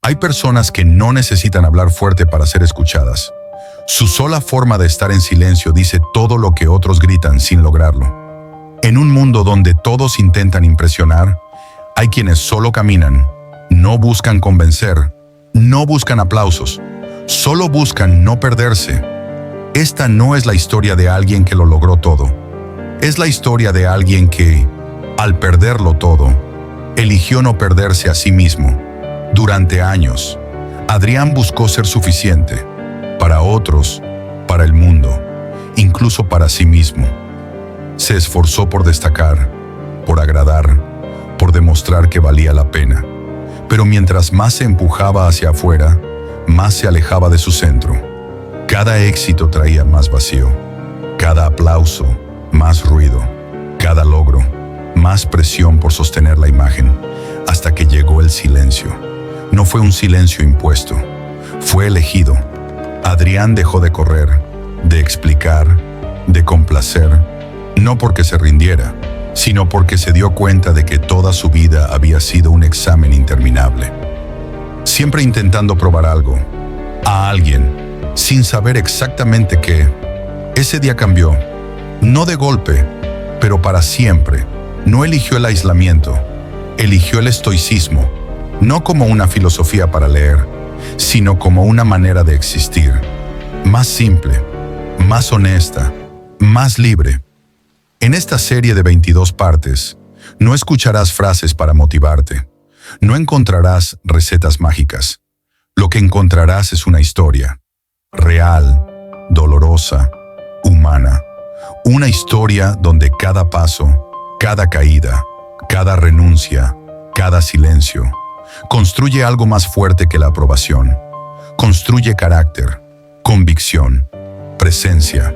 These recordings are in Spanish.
Hay personas que no necesitan hablar fuerte para ser escuchadas. Su sola forma de estar en silencio dice todo lo que otros gritan sin lograrlo. En un mundo donde todos intentan impresionar, hay quienes solo caminan, no buscan convencer, no buscan aplausos, solo buscan no perderse. Esta no es la historia de alguien que lo logró todo. Es la historia de alguien que, al perderlo todo, eligió no perderse a sí mismo. Durante años, Adrián buscó ser suficiente para otros, para el mundo, incluso para sí mismo. Se esforzó por destacar, por agradar, por demostrar que valía la pena. Pero mientras más se empujaba hacia afuera, más se alejaba de su centro. Cada éxito traía más vacío, cada aplauso, más ruido, cada logro, más presión por sostener la imagen, hasta que llegó el silencio. No fue un silencio impuesto, fue elegido. Adrián dejó de correr, de explicar, de complacer, no porque se rindiera, sino porque se dio cuenta de que toda su vida había sido un examen interminable. Siempre intentando probar algo, a alguien, sin saber exactamente qué. Ese día cambió, no de golpe, pero para siempre. No eligió el aislamiento, eligió el estoicismo, no como una filosofía para leer, sino como una manera de existir, más simple, más honesta, más libre. En esta serie de 22 partes, no escucharás frases para motivarte, no encontrarás recetas mágicas. Lo que encontrarás es una historia, real, dolorosa, humana, una historia donde cada paso, cada caída, cada renuncia, cada silencio, construye algo más fuerte que la aprobación. Construye carácter, convicción, presencia.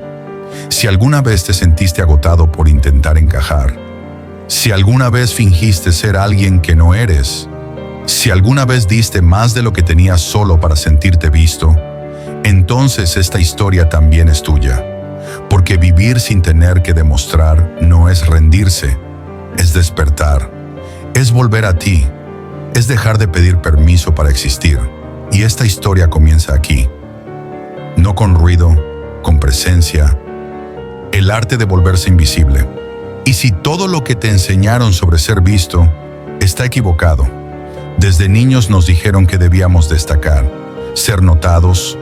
Si alguna vez te sentiste agotado por intentar encajar, si alguna vez fingiste ser alguien que no eres, si alguna vez diste más de lo que tenías solo para sentirte visto, entonces esta historia también es tuya. Porque vivir sin tener que demostrar no es rendirse, es despertar, es volver a ti, es dejar de pedir permiso para existir. Y esta historia comienza aquí. No con ruido, con presencia. El arte de volverse invisible. Y si todo lo que te enseñaron sobre ser visto está equivocado. Desde niños nos dijeron que debíamos destacar, ser notados,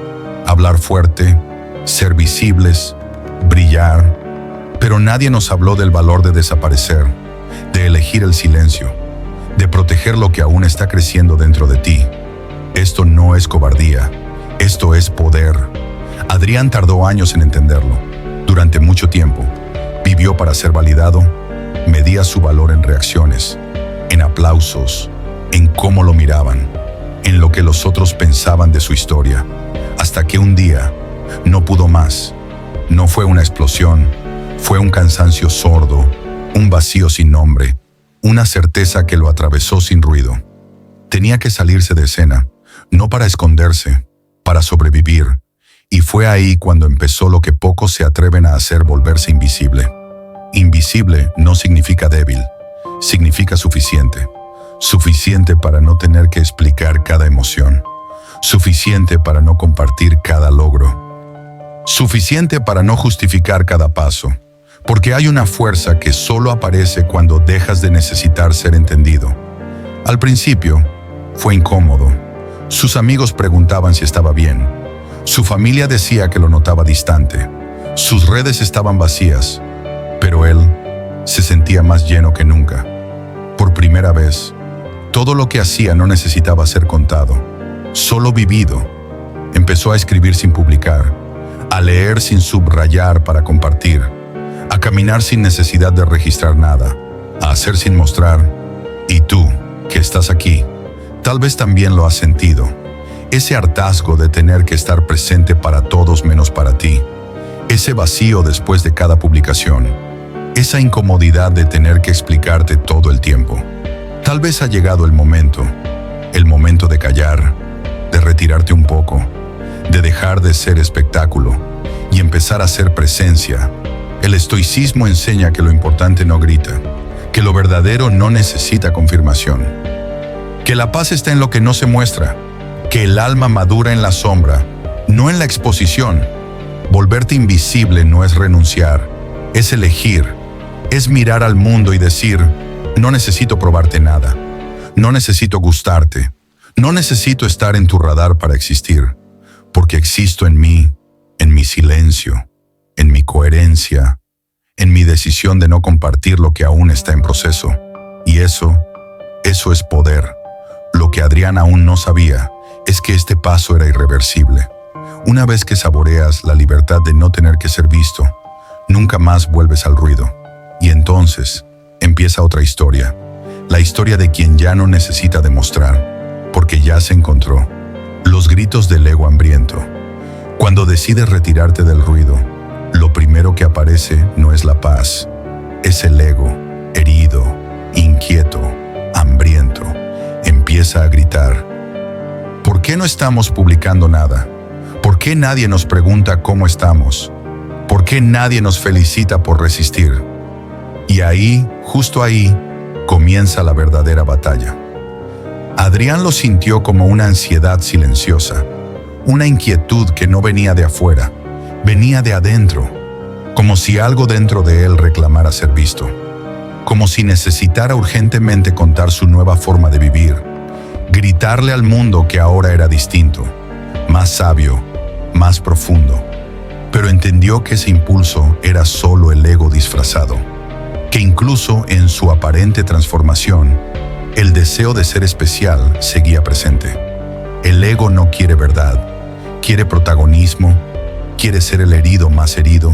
hablar fuerte, ser visibles, brillar. Pero nadie nos habló del valor de desaparecer, de elegir el silencio, de proteger lo que aún está creciendo dentro de ti. Esto no es cobardía, esto es poder. Adrián tardó años en entenderlo. Durante mucho tiempo, vivió para ser validado, medía su valor en reacciones, en aplausos, en cómo lo miraban, en lo que los otros pensaban de su historia, hasta que un día no pudo más. No fue una explosión, fue un cansancio sordo, un vacío sin nombre, una certeza que lo atravesó sin ruido. Tenía que salirse de escena, no para esconderse, para sobrevivir. Y fue ahí cuando empezó lo que pocos se atreven a hacer: volverse invisible. Invisible no significa débil, significa suficiente. Suficiente para no tener que explicar cada emoción. Suficiente para no compartir cada logro. Suficiente para no justificar cada paso. Porque hay una fuerza que solo aparece cuando dejas de necesitar ser entendido. Al principio, fue incómodo. Sus amigos preguntaban si estaba bien. Su familia decía que lo notaba distante. Sus redes estaban vacías. Pero él se sentía más lleno que nunca. Por primera vez, todo lo que hacía no necesitaba ser contado, solo vivido. Empezó a escribir sin publicar, a leer sin subrayar para compartir, a caminar sin necesidad de registrar nada, a hacer sin mostrar. Y tú, que estás aquí, tal vez también lo has sentido. Ese hartazgo de tener que estar presente para todos menos para ti. Ese vacío después de cada publicación. Esa incomodidad de tener que explicarte todo el tiempo. Tal vez ha llegado el momento de callar, de retirarte un poco, de dejar de ser espectáculo y empezar a ser presencia. El estoicismo enseña que lo importante no grita, que lo verdadero no necesita confirmación, que la paz está en lo que no se muestra, que el alma madura en la sombra, no en la exposición. Volverte invisible no es renunciar, es elegir, es mirar al mundo y decir, no necesito probarte nada, no necesito gustarte, no necesito estar en tu radar para existir, porque existo en mí, en mi silencio, en mi coherencia, en mi decisión de no compartir lo que aún está en proceso. Y eso es poder. Lo que Adrián aún no sabía es que este paso era irreversible. Una vez que saboreas la libertad de no tener que ser visto, nunca más vuelves al ruido. Y entonces empieza otra historia, la historia de quien ya no necesita demostrar, porque ya se encontró. Los gritos del ego hambriento. Cuando decides retirarte del ruido, lo primero que aparece no es la paz, es el ego, herido, inquieto, hambriento. Empieza a gritar. ¿Por qué no estamos publicando nada? ¿Por qué nadie nos pregunta cómo estamos? ¿Por qué nadie nos felicita por resistir? Y ahí, justo ahí, comienza la verdadera batalla. Adrián lo sintió como una ansiedad silenciosa, una inquietud que no venía de afuera, venía de adentro, como si algo dentro de él reclamara ser visto, como si necesitara urgentemente contar su nueva forma de vivir, gritarle al mundo que ahora era distinto, más sabio, más profundo. Pero entendió que ese impulso era solo el ego disfrazado, que incluso en su aparente transformación, el deseo de ser especial seguía presente. El ego no quiere verdad, quiere protagonismo, quiere ser el herido más herido,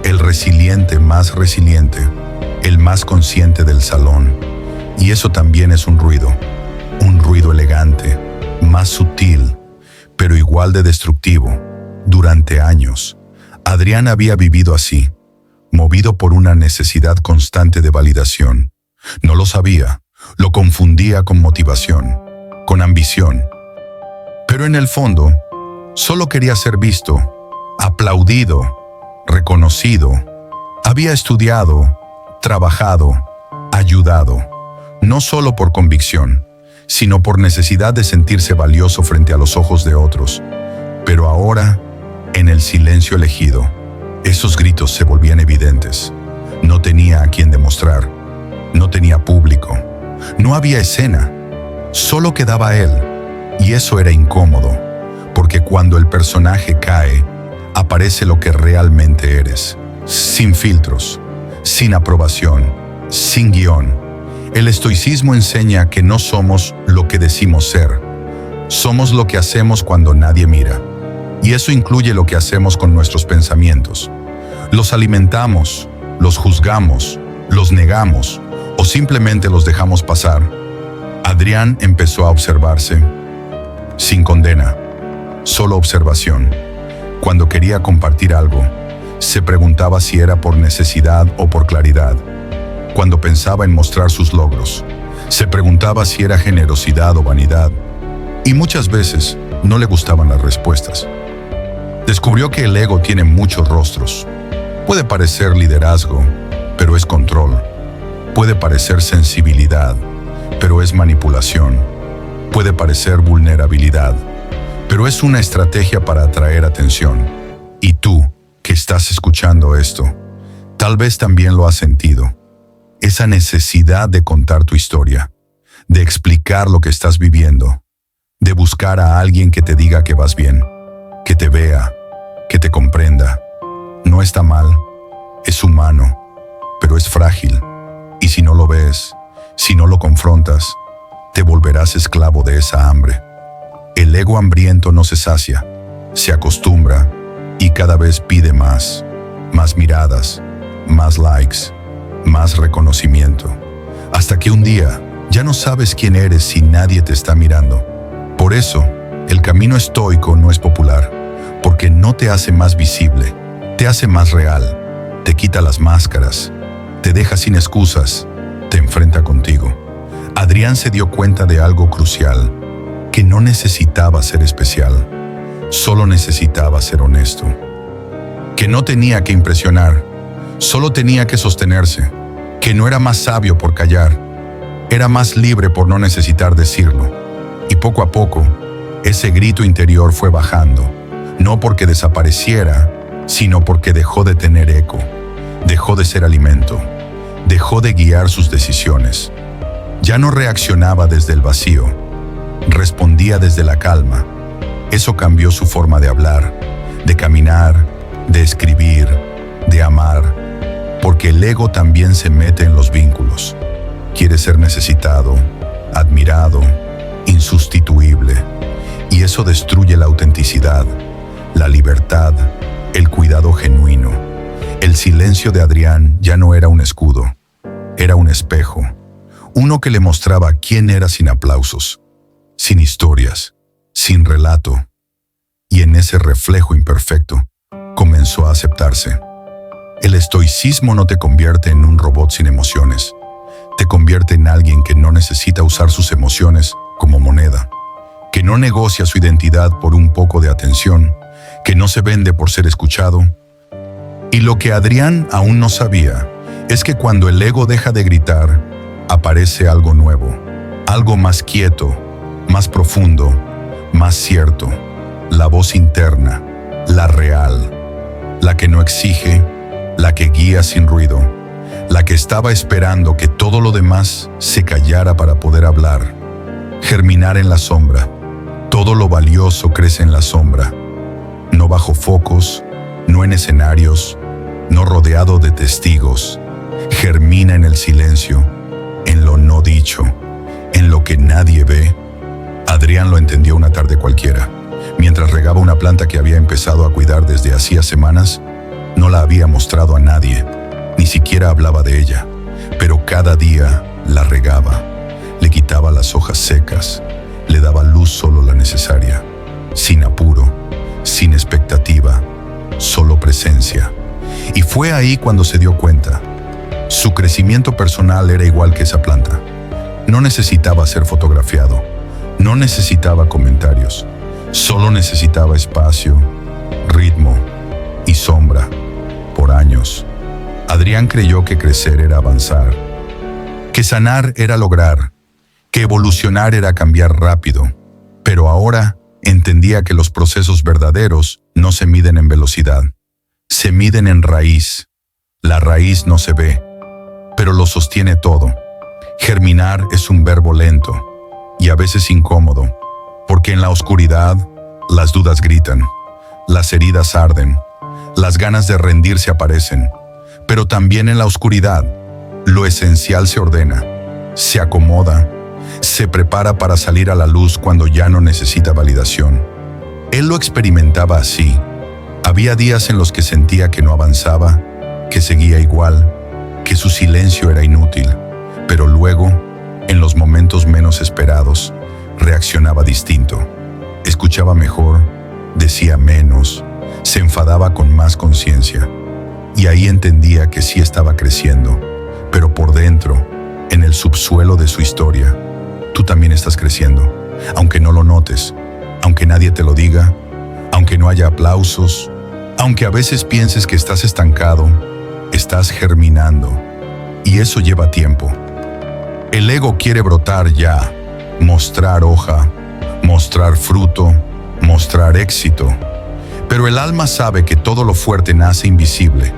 el resiliente más resiliente, el más consciente del salón. Y eso también es un ruido elegante, más sutil, pero igual de destructivo. Durante años, Adrián había vivido así, movido por una necesidad constante de validación. No lo sabía, lo confundía con motivación, con ambición. Pero en el fondo, solo quería ser visto, aplaudido, reconocido. Había estudiado, trabajado, ayudado, no solo por convicción, sino por necesidad de sentirse valioso frente a los ojos de otros. Pero ahora, en el silencio elegido, esos gritos se volvían evidentes. No tenía a quien demostrar, no tenía público, no había escena, solo quedaba él. Y eso era incómodo, porque cuando el personaje cae, aparece lo que realmente eres, sin filtros, sin aprobación, sin guión. El estoicismo enseña que no somos lo que decimos ser, somos lo que hacemos cuando nadie mira. Y eso incluye lo que hacemos con nuestros pensamientos. Los alimentamos, los juzgamos, los negamos o simplemente los dejamos pasar. Adrián empezó a observarse, sin condena, solo observación. Cuando quería compartir algo, se preguntaba si era por necesidad o por claridad. Cuando pensaba en mostrar sus logros, se preguntaba si era generosidad o vanidad. Y muchas veces no le gustaban las respuestas. Descubrió que el ego tiene muchos rostros. Puede parecer liderazgo, pero es control. Puede parecer sensibilidad, pero es manipulación. Puede parecer vulnerabilidad, pero es una estrategia para atraer atención. Y tú, que estás escuchando esto, tal vez también lo has sentido. Esa necesidad de contar tu historia, de explicar lo que estás viviendo, de buscar a alguien que te diga que vas bien, que te vea, que te comprenda. No está mal, es humano, pero es frágil. Y si no lo ves, si no lo confrontas, te volverás esclavo de esa hambre. El ego hambriento no se sacia, se acostumbra y cada vez pide más miradas, más likes, más reconocimiento, hasta que un día ya no sabes quién eres si nadie te está mirando. Por eso, el camino estoico no es popular, porque no te hace más visible, te hace más real, te quita las máscaras, te deja sin excusas, te enfrenta contigo. Adrián se dio cuenta de algo crucial, que no necesitaba ser especial, solo necesitaba ser honesto. Que no tenía que impresionar, solo tenía que sostenerse, que no era más sabio por callar, era más libre por no necesitar decirlo. Y poco a poco, Ese grito interior fue bajando, no porque desapareciera, sino porque dejó de tener eco, dejó de ser alimento, dejó de guiar sus decisiones. Ya no reaccionaba desde el vacío, respondía desde la calma. Eso cambió su forma de hablar, de caminar, de escribir, de amar, porque el ego también se mete en los vínculos. Quiere ser necesitado, admirado, insustituible, y eso destruye la autenticidad, la libertad, el cuidado genuino. El silencio de Adrián ya no era un escudo, era un espejo, uno que le mostraba quién era sin aplausos, sin historias, sin relato. Y en ese reflejo imperfecto, comenzó a aceptarse. El estoicismo no te convierte en un robot sin emociones, te convierte en alguien que no necesita usar sus emociones como moneda, que no negocia su identidad por un poco de atención, que no se vende por ser escuchado. Y lo que Adrián aún no sabía es que cuando el ego deja de gritar, aparece algo nuevo, algo más quieto, más profundo, más cierto, la voz interna, la real, la que no exige, la que guía sin ruido, la que estaba esperando que todo lo demás se callara para poder hablar, germinar en la sombra. Todo lo valioso crece en la sombra, no bajo focos, no en escenarios, no rodeado de testigos. Germina en el silencio, en lo no dicho, en lo que nadie ve. Adrián lo entendió una tarde cualquiera. Mientras regaba una planta que había empezado a cuidar desde hacía semanas, no la había mostrado a nadie, ni siquiera hablaba de ella, pero cada día la regaba, le quitaba las hojas secas, le daba luz solo la necesaria, sin apuro, sin expectativa, solo presencia. Y fue ahí cuando se dio cuenta. Su crecimiento personal era igual que esa planta. No necesitaba ser fotografiado, no necesitaba comentarios, solo necesitaba espacio, ritmo y sombra. Por años, Adrián creyó que crecer era avanzar, que sanar era lograr, que evolucionar era cambiar rápido, pero ahora entendía que los procesos verdaderos no se miden en velocidad, se miden en raíz. La raíz no se ve, pero lo sostiene todo. Germinar es un verbo lento y a veces incómodo, porque en la oscuridad las dudas gritan, las heridas arden, las ganas de rendirse aparecen, pero también en la oscuridad lo esencial se ordena, se acomoda, se prepara para salir a la luz cuando ya no necesita validación. Él lo experimentaba así. Había días en los que sentía que no avanzaba, que seguía igual, que su silencio era inútil, pero luego, en los momentos menos esperados, reaccionaba distinto. Escuchaba mejor, decía menos, se enfadaba con más conciencia. Y ahí entendía que sí estaba creciendo, pero por dentro, en el subsuelo de su historia, tú también estás creciendo, aunque no lo notes, aunque nadie te lo diga, aunque no haya aplausos, aunque a veces pienses que estás estancado, estás germinando, y eso lleva tiempo. El ego quiere brotar ya, mostrar hoja, mostrar fruto, mostrar éxito, pero el alma sabe que todo lo fuerte nace invisible,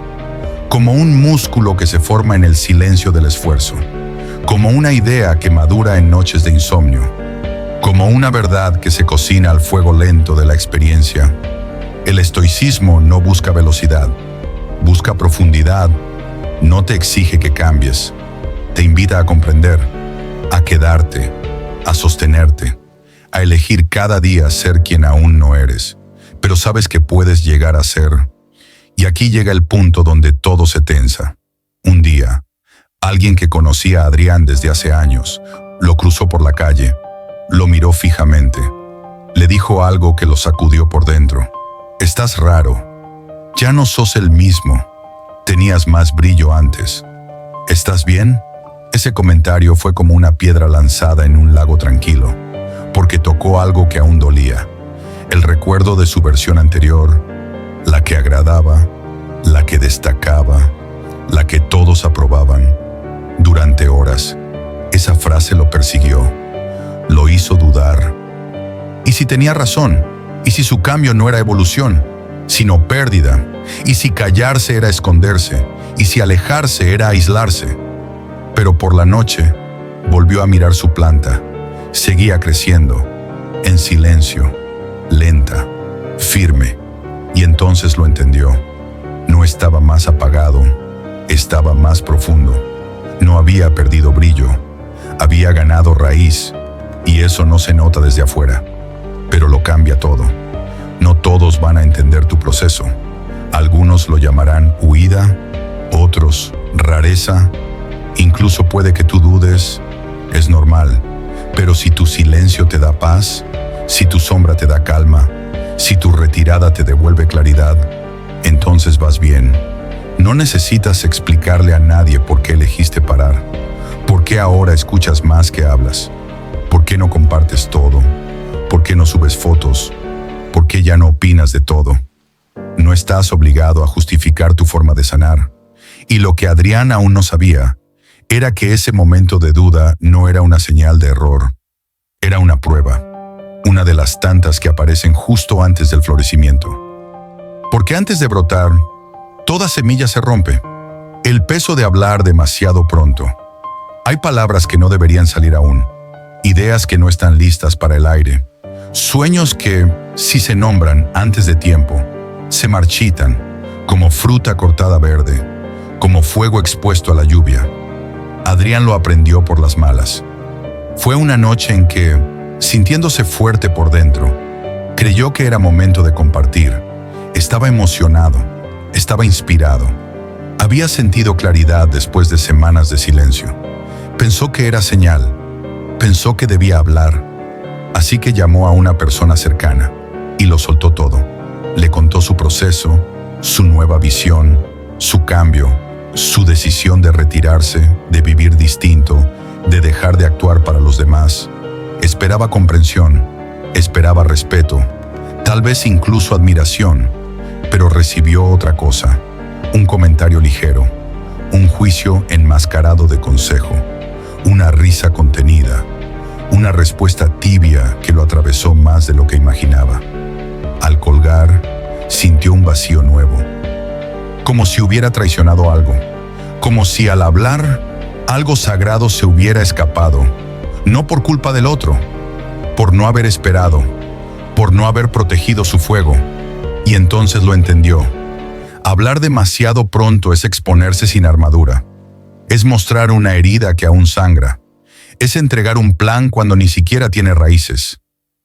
como un músculo que se forma en el silencio del esfuerzo, como una idea que madura en noches de insomnio, como una verdad que se cocina al fuego lento de la experiencia. El estoicismo no busca velocidad, busca profundidad, no te exige que cambies, te invita a comprender, a quedarte, a sostenerte, a elegir cada día ser quien aún no eres, pero sabes que puedes llegar a ser. Y aquí llega el punto donde todo se tensa. Un día, alguien que conocía a Adrián desde hace años, lo cruzó por la calle, lo miró fijamente, le dijo algo que lo sacudió por dentro. Estás raro, ya no sos el mismo, tenías más brillo antes. ¿Estás bien? Ese comentario fue como una piedra lanzada en un lago tranquilo, porque tocó algo que aún dolía, el recuerdo de su versión anterior, la que agradaba, la que destacaba, la que todos aprobaban. Durante horas, esa frase lo persiguió, lo hizo dudar, ¿Y si tenía razón? ¿Y si su cambio no era evolución, sino pérdida? ¿Y si callarse era esconderse? ¿Y si alejarse era aislarse? Pero por la noche volvió a mirar su planta. Seguía creciendo, en silencio, lenta, firme. Y entonces lo entendió. No estaba más apagado, estaba más profundo. No había perdido brillo, había ganado raíz. Y eso no se nota desde afuera, pero lo cambia todo. No todos van a entender tu proceso. Algunos lo llamarán huida, otros rareza. Incluso puede que tú dudes, es normal. Pero si tu silencio te da paz, si tu sombra te da calma, si tu retirada te devuelve claridad, entonces vas bien. No necesitas explicarle a nadie por qué elegiste parar. ¿Por qué ahora escuchas más que hablas? ¿Por qué no compartes todo? ¿Por qué no subes fotos? ¿Por qué ya no opinas de todo? No estás obligado a justificar tu forma de sanar. Y lo que Adrián aún no sabía era que ese momento de duda no era una señal de error. Era una prueba, una de las tantas que aparecen justo antes del florecimiento. Porque antes de brotar, toda semilla se rompe. El peso de hablar demasiado pronto. Hay palabras que no deberían salir aún. Ideas que no están listas para el aire. Sueños que, si se nombran antes de tiempo, se marchitan, como fruta cortada verde, como fuego expuesto a la lluvia. Adrián lo aprendió por las malas. Fue una noche en que, sintiéndose fuerte por dentro, creyó que era momento de compartir. Estaba emocionado, estaba inspirado. Había sentido claridad después de semanas de silencio. Pensó que era señal. Pensó que debía hablar, así que llamó a una persona cercana y lo soltó todo. Le contó su proceso, su nueva visión, su cambio, su decisión de retirarse, de vivir distinto, de dejar de actuar para los demás. Esperaba comprensión, esperaba respeto, tal vez incluso admiración, pero recibió otra cosa, un comentario ligero, un juicio enmascarado de consejo. Una risa contenida, una respuesta tibia que lo atravesó más de lo que imaginaba. Al colgar, sintió un vacío nuevo, como si hubiera traicionado algo, como si al hablar, algo sagrado se hubiera escapado, no por culpa del otro, por no haber esperado, por no haber protegido su fuego. Y entonces lo entendió. Hablar demasiado pronto es exponerse sin armadura. Es mostrar una herida que aún sangra. Es entregar un plan cuando ni siquiera tiene raíces.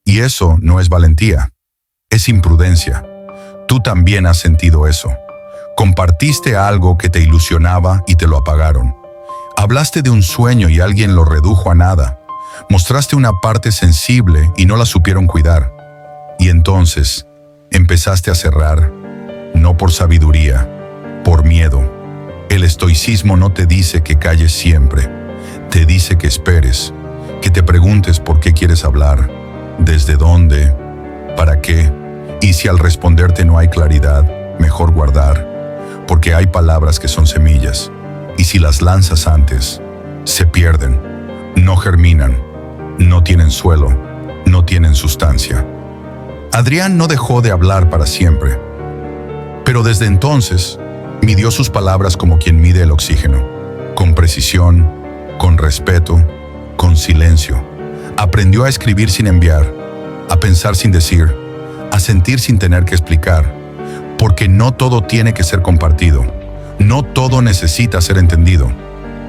Y eso no es valentía. Es imprudencia. Tú también has sentido eso. Compartiste algo que te ilusionaba y te lo apagaron. Hablaste de un sueño y alguien lo redujo a nada. Mostraste una parte sensible y no la supieron cuidar. Y entonces empezaste a cerrar, no por sabiduría, por miedo. El estoicismo no te dice que calles siempre, te dice que esperes, que te preguntes por qué quieres hablar, desde dónde, para qué, y si al responderte no hay claridad, mejor guardar, porque hay palabras que son semillas, y si las lanzas antes, se pierden, no germinan, no tienen suelo, no tienen sustancia. Adrián no dejó de hablar para siempre, pero desde entonces midió sus palabras como quien mide el oxígeno, con precisión, con respeto, con silencio. Aprendió a escribir sin enviar, a pensar sin decir, a sentir sin tener que explicar, porque no todo tiene que ser compartido, no todo necesita ser entendido.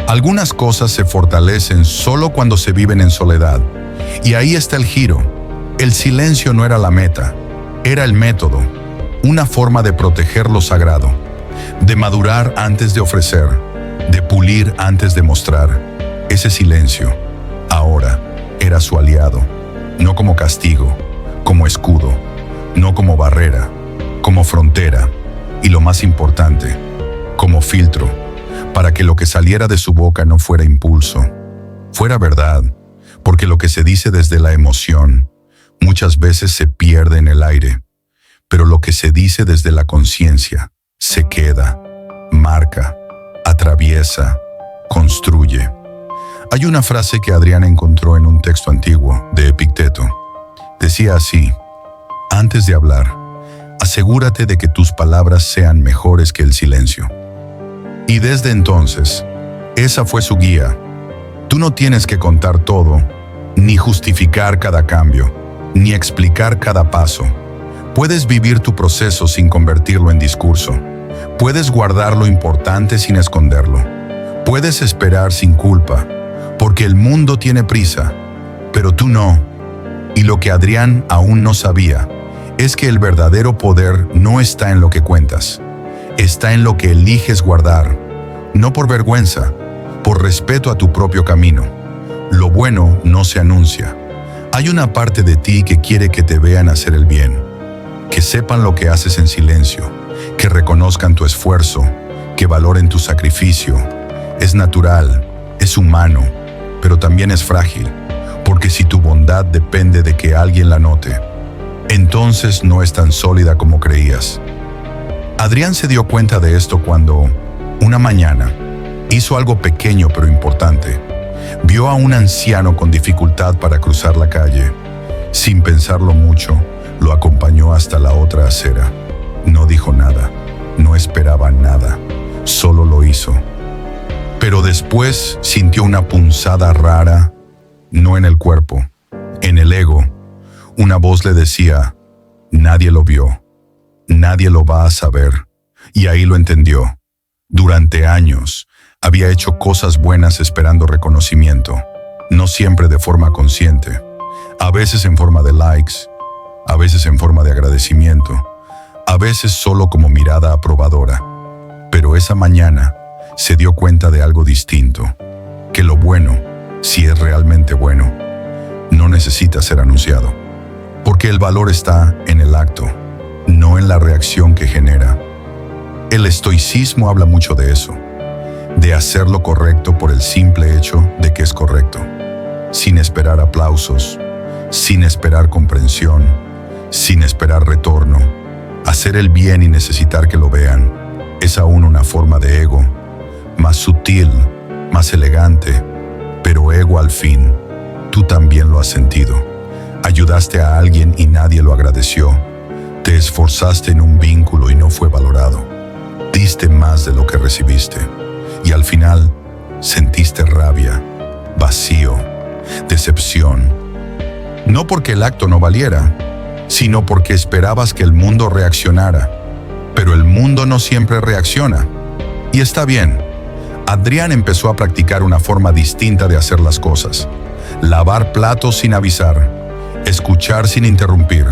Algunas cosas se fortalecen solo cuando se viven en soledad, y ahí está el giro. El silencio no era la meta, era el método, una forma de proteger lo sagrado, de madurar antes de ofrecer, de pulir antes de mostrar. Ese silencio, ahora, era su aliado, no como castigo, como escudo, no como barrera, como frontera, y lo más importante, como filtro, para que lo que saliera de su boca no fuera impulso, fuera verdad, porque lo que se dice desde la emoción muchas veces se pierde en el aire, pero lo que se dice desde la conciencia se queda, marca, atraviesa, construye. Hay una frase que Adrián encontró en un texto antiguo de Epicteto, Decía así: antes de hablar, asegúrate de que tus palabras sean mejores que el silencio. Y desde entonces, esa fue su guía. Tú no tienes que contar todo, ni justificar cada cambio, ni explicar cada paso. Puedes vivir tu proceso sin convertirlo en discurso. Puedes guardar lo importante sin esconderlo. Puedes esperar sin culpa, porque el mundo tiene prisa, pero tú no. Y lo que Adrián aún no sabía es que el verdadero poder no está en lo que cuentas, está en lo que eliges guardar, no por vergüenza, por respeto a tu propio camino. Lo bueno no se anuncia. Hay una parte de ti que quiere que te vean hacer el bien, que sepan lo que haces en silencio, que reconozcan tu esfuerzo, que valoren tu sacrificio. Es natural, es humano, pero también es frágil, porque si tu bondad depende de que alguien la note, entonces no es tan sólida como creías. Adrián se dio cuenta de esto cuando, una mañana, hizo algo pequeño pero importante. Vio a un anciano con dificultad para cruzar la calle. Sin pensarlo mucho, lo acompañó hasta la otra acera. No dijo nada, no esperaba nada, solo lo hizo. Pero después sintió una punzada rara, no en el cuerpo, en el ego. Una voz le decía: nadie lo vio, nadie lo va a saber. Y ahí lo entendió. Durante años, había hecho cosas buenas esperando reconocimiento, no siempre de forma consciente, a veces en forma de likes, a veces en forma de agradecimiento, a veces solo como mirada aprobadora. Pero esa mañana se dio cuenta de algo distinto, que lo bueno, si es realmente bueno, no necesita ser anunciado, porque el valor está en el acto, no en la reacción que genera. El estoicismo habla mucho de eso, de hacer lo correcto por el simple hecho de que es correcto, sin esperar aplausos, sin esperar comprensión, sin esperar retorno. Hacer el bien y necesitar que lo vean es aún una forma de ego, más sutil, más elegante, pero ego al fin. Tú también lo has sentido. Ayudaste a alguien y nadie lo agradeció. Te esforzaste en un vínculo y no fue valorado. Diste más de lo que recibiste. Y al final, sentiste rabia, vacío, decepción. No porque el acto no valiera, sino porque esperabas que el mundo reaccionara. Pero el mundo no siempre reacciona. Y está bien. Adrián empezó a practicar una forma distinta de hacer las cosas. Lavar platos sin avisar, escuchar sin interrumpir,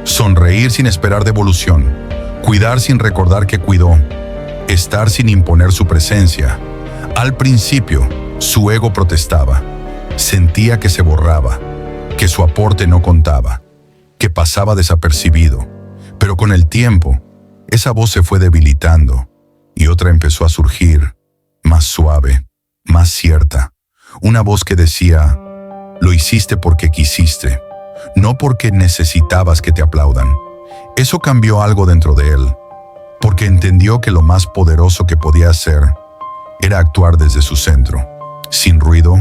sonreír sin esperar devolución, cuidar sin recordar que cuidó, estar sin imponer su presencia. Al principio, su ego protestaba. Sentía que se borraba, que su aporte no contaba, que pasaba desapercibido. Pero con el tiempo, esa voz se fue debilitando y otra empezó a surgir, más suave, más cierta. Una voz que decía: lo hiciste porque quisiste, no porque necesitabas que te aplaudan. Eso cambió algo dentro de él, porque entendió que lo más poderoso que podía hacer era actuar desde su centro, sin ruido,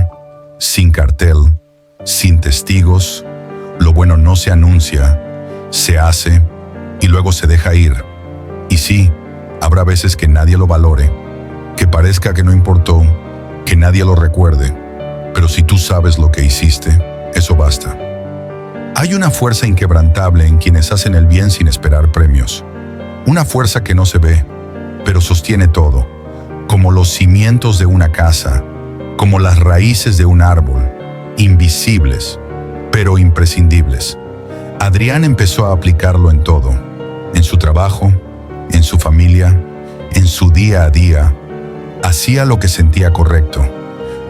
sin cartel, sin testigos. Lo bueno no se anuncia, se hace y luego se deja ir. Y sí, habrá veces que nadie lo valore, que parezca que no importó, que nadie lo recuerde, pero si tú sabes lo que hiciste, eso basta. Hay una fuerza inquebrantable en quienes hacen el bien sin esperar premios. Una fuerza que no se ve, pero sostiene todo, como los cimientos de una casa, como las raíces de un árbol, invisibles, pero imprescindibles. Adrián empezó a aplicarlo en todo, en su trabajo, en su familia, en su día a día. Hacía lo que sentía correcto,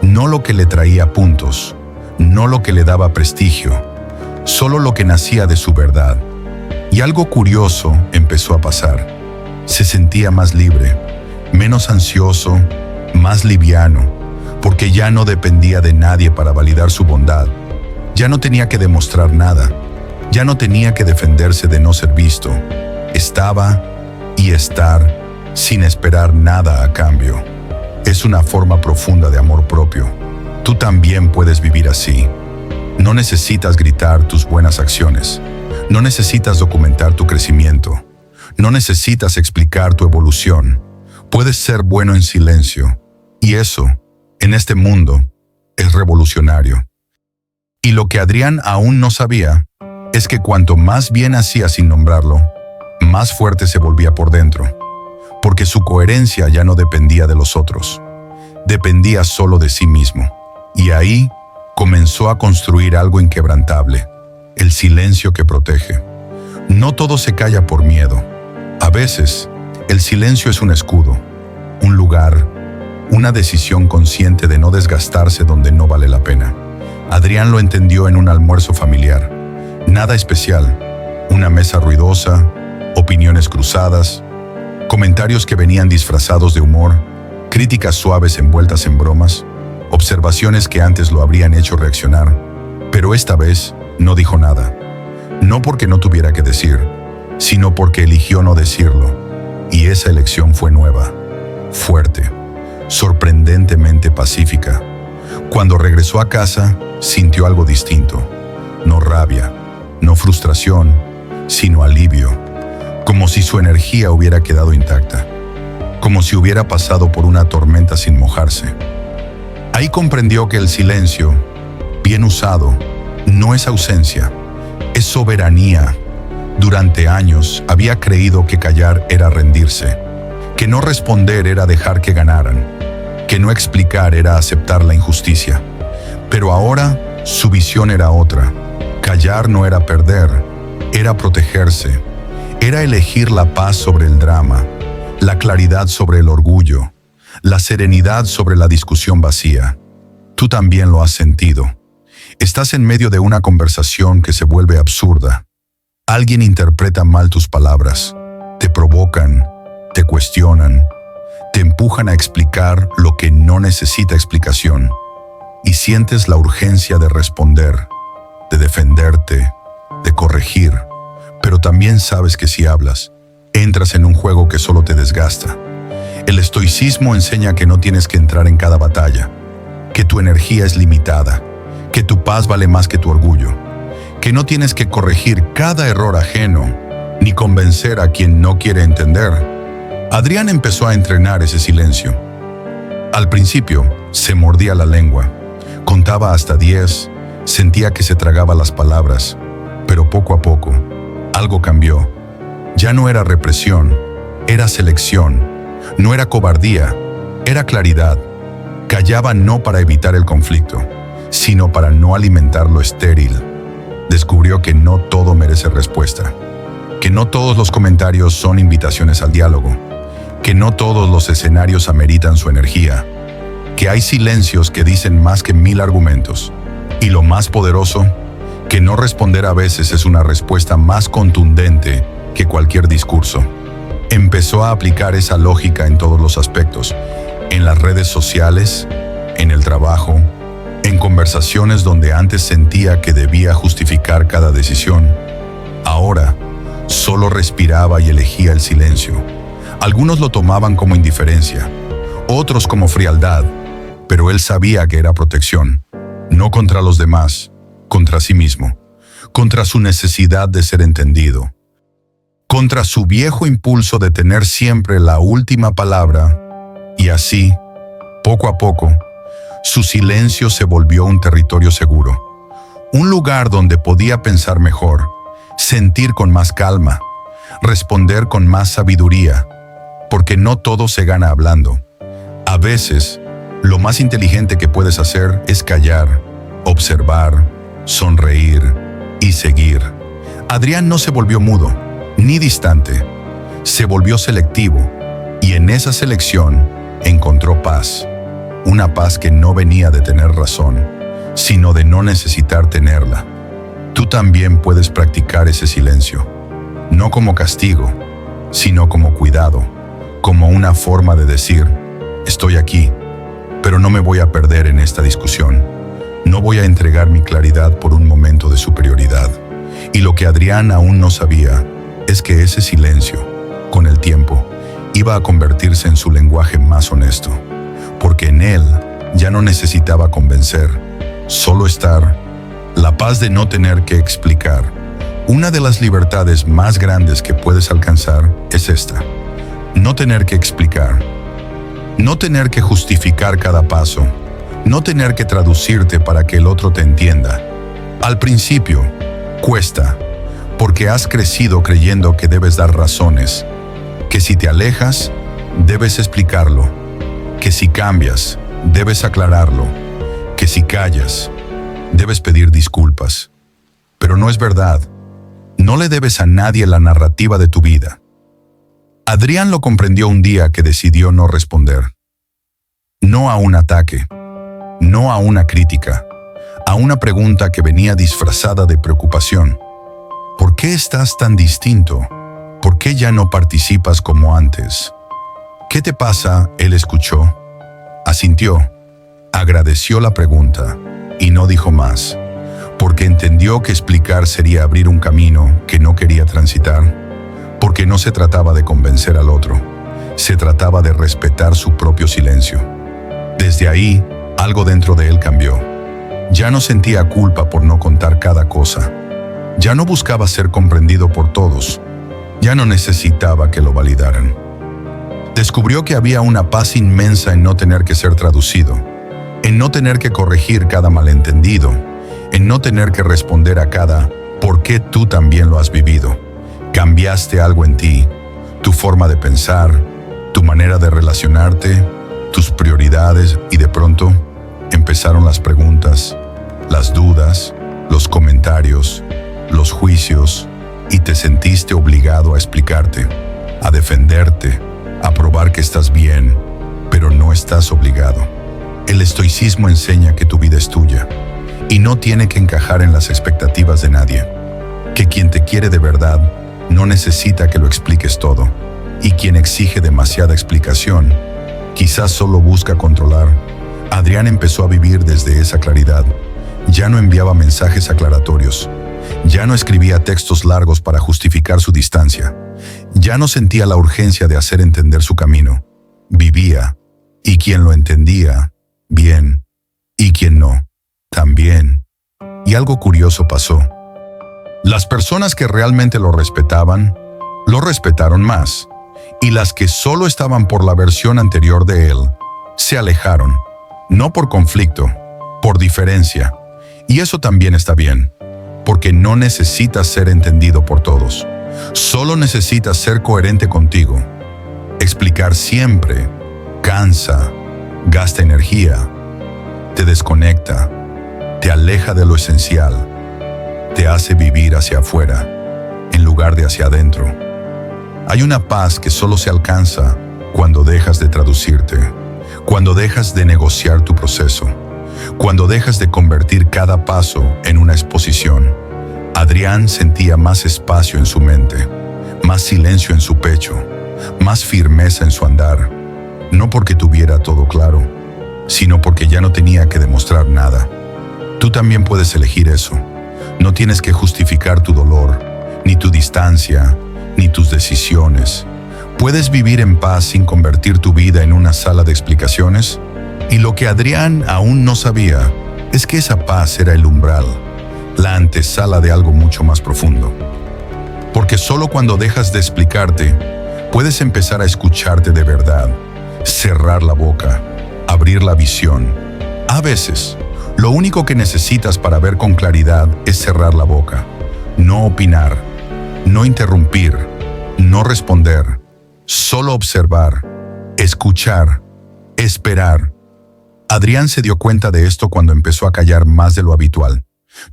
no lo que le traía puntos, no lo que le daba prestigio, solo lo que nacía de su verdad. Y algo curioso empezó a pasar. Se sentía más libre, menos ansioso, más liviano, porque ya no dependía de nadie para validar su bondad. Ya no tenía que demostrar nada, ya no tenía que defenderse de no ser visto. Estaba y estar sin esperar nada a cambio. Es una forma profunda de amor propio. Tú también puedes vivir así. No necesitas gritar tus buenas acciones. No necesitas documentar tu crecimiento. No necesitas explicar tu evolución. Puedes ser bueno en silencio. Y eso, en este mundo, es revolucionario. Y lo que Adrián aún no sabía es que cuanto más bien hacía sin nombrarlo, más fuerte se volvía por dentro, porque su coherencia ya no dependía de los otros, dependía solo de sí mismo. Y ahí comenzó a construir algo inquebrantable, el silencio que protege. No todo se calla por miedo. A veces, el silencio es un escudo, un lugar, una decisión consciente de no desgastarse donde no vale la pena. Adrián lo entendió en un almuerzo familiar. Nada especial, una mesa ruidosa, opiniones cruzadas, comentarios que venían disfrazados de humor, críticas suaves envueltas en bromas, observaciones que antes lo habrían hecho reaccionar, pero esta vez no dijo nada. No porque no tuviera que decir, sino porque eligió no decirlo, y esa elección fue nueva, fuerte, sorprendentemente pacífica. Cuando regresó a casa, sintió algo distinto, no rabia, no frustración, sino alivio, como si su energía hubiera quedado intacta, como si hubiera pasado por una tormenta sin mojarse. Ahí comprendió que el silencio, bien usado, no es ausencia, es soberanía. Durante años había creído que callar era rendirse, que no responder era dejar que ganaran, que no explicar era aceptar la injusticia. Pero ahora su visión era otra. Callar no era perder, era protegerse, era elegir la paz sobre el drama, la claridad sobre el orgullo, la serenidad sobre la discusión vacía. Tú también lo has sentido. Estás en medio de una conversación que se vuelve absurda. Alguien interpreta mal tus palabras, te provocan, te cuestionan, te empujan a explicar lo que no necesita explicación, y sientes la urgencia de responder, de defenderte, de corregir, pero también sabes que si hablas, entras en un juego que solo te desgasta. El estoicismo enseña que no tienes que entrar en cada batalla, que tu energía es limitada, que tu paz vale más que tu orgullo, que no tienes que corregir cada error ajeno, ni convencer a quien no quiere entender. Adrián empezó a entrenar ese silencio. Al principio, se mordía la lengua, contaba hasta 10, sentía que se tragaba las palabras, pero poco a poco, algo cambió. Ya no era represión, era selección, no era cobardía, era claridad. Callaba no para evitar el conflicto, sino para no alimentar lo estéril. Descubrió que no todo merece respuesta, que no todos los comentarios son invitaciones al diálogo, que no todos los escenarios ameritan su energía, que hay silencios que dicen más que 1000 argumentos, y lo más poderoso, que no responder a veces es una respuesta más contundente que cualquier discurso. Empezó a aplicar esa lógica en todos los aspectos, en las redes sociales, en el trabajo, en conversaciones donde antes sentía que debía justificar cada decisión. Ahora, solo respiraba y elegía el silencio. Algunos lo tomaban como indiferencia, otros como frialdad, pero él sabía que era protección, no contra los demás, contra sí mismo, contra su necesidad de ser entendido, contra su viejo impulso de tener siempre la última palabra, y así, poco a poco, su silencio se volvió un territorio seguro, un lugar donde podía pensar mejor, sentir con más calma, responder con más sabiduría, porque no todo se gana hablando. A veces, lo más inteligente que puedes hacer es callar, observar, sonreír y seguir. Adrián no se volvió mudo, ni distante, se volvió selectivo, y en esa selección encontró paz. Una paz que no venía de tener razón, sino de no necesitar tenerla. Tú también puedes practicar ese silencio, no como castigo, sino como cuidado, como una forma de decir, estoy aquí, pero no me voy a perder en esta discusión. No voy a entregar mi claridad por un momento de superioridad. Y lo que Adrián aún no sabía es que ese silencio, con el tiempo, iba a convertirse en su lenguaje más honesto, porque en él ya no necesitaba convencer, solo estar, La paz de no tener que explicar. Una de las libertades más grandes que puedes alcanzar es esta. No tener que explicar. No tener que justificar cada paso. No tener que traducirte para que el otro te entienda. Al principio, cuesta, porque has crecido creyendo que debes dar razones, que si te alejas, debes explicarlo, que si cambias, debes aclararlo, que si callas, debes pedir disculpas. Pero no es verdad. No le debes a nadie la narrativa de tu vida. Adrián lo comprendió un día que decidió no responder. No a un ataque, no a una crítica, a una pregunta que venía disfrazada de preocupación. ¿Por qué estás tan distinto? ¿Por qué ya no participas como antes? ¿Qué te pasa? Él escuchó, asintió, agradeció la pregunta y no dijo más, porque entendió que explicar sería abrir un camino que no quería transitar, porque no se trataba de convencer al otro, se trataba de respetar su propio silencio. Desde ahí, algo dentro de él cambió. Ya no sentía culpa por no contar cada cosa. Ya no buscaba ser comprendido por todos. Ya no necesitaba que lo validaran. Descubrió que había una paz inmensa en no tener que ser traducido, en no tener que corregir cada malentendido, en no tener que responder a cada ¿por qué tú también lo has vivido? Cambiaste algo en ti, tu forma de pensar, tu manera de relacionarte, tus prioridades, y de pronto empezaron las preguntas, las dudas, los comentarios, los juicios, y te sentiste obligado a explicarte, a defenderte, a probar que estás bien, pero no estás obligado. El estoicismo enseña que tu vida es tuya y no tiene que encajar en las expectativas de nadie, que quien te quiere de verdad no necesita que lo expliques todo, y quien exige demasiada explicación quizás solo busca controlar. Adrián empezó a vivir desde esa claridad. Ya no enviaba mensajes aclaratorios. Ya no escribía textos largos para justificar su distancia. Ya no sentía la urgencia de hacer entender su camino. Vivía, y quien lo entendía, bien, y quien no, también. Y algo curioso pasó. Las personas que realmente lo respetaron más, y las que solo estaban por la versión anterior de él, se alejaron, no por conflicto, por diferencia. Y eso también está bien, porque no necesitas ser entendido por todos. Solo necesitas ser coherente contigo. Explicar siempre cansa, gasta energía, te desconecta, te aleja de lo esencial, te hace vivir hacia afuera, en lugar de hacia adentro. Hay una paz que solo se alcanza cuando dejas de traducirte, cuando dejas de negociar tu proceso, cuando dejas de convertir cada paso en una exposición. Adrián sentía más espacio en su mente, más silencio en su pecho, más firmeza en su andar, no porque tuviera todo claro, sino porque ya no tenía que demostrar nada. Tú también puedes elegir eso. No tienes que justificar tu dolor, ni tu distancia, ni tus decisiones. Puedes vivir en paz sin convertir tu vida en una sala de explicaciones. Y lo que Adrián aún no sabía es que esa paz era el umbral, la antesala de algo mucho más profundo. Porque solo cuando dejas de explicarte, puedes empezar a escucharte de verdad, cerrar la boca, abrir la visión. A veces, lo único que necesitas para ver con claridad es cerrar la boca, no opinar, no interrumpir, no responder, solo observar, escuchar, esperar. Adrián se dio cuenta de esto cuando empezó a callar más de lo habitual.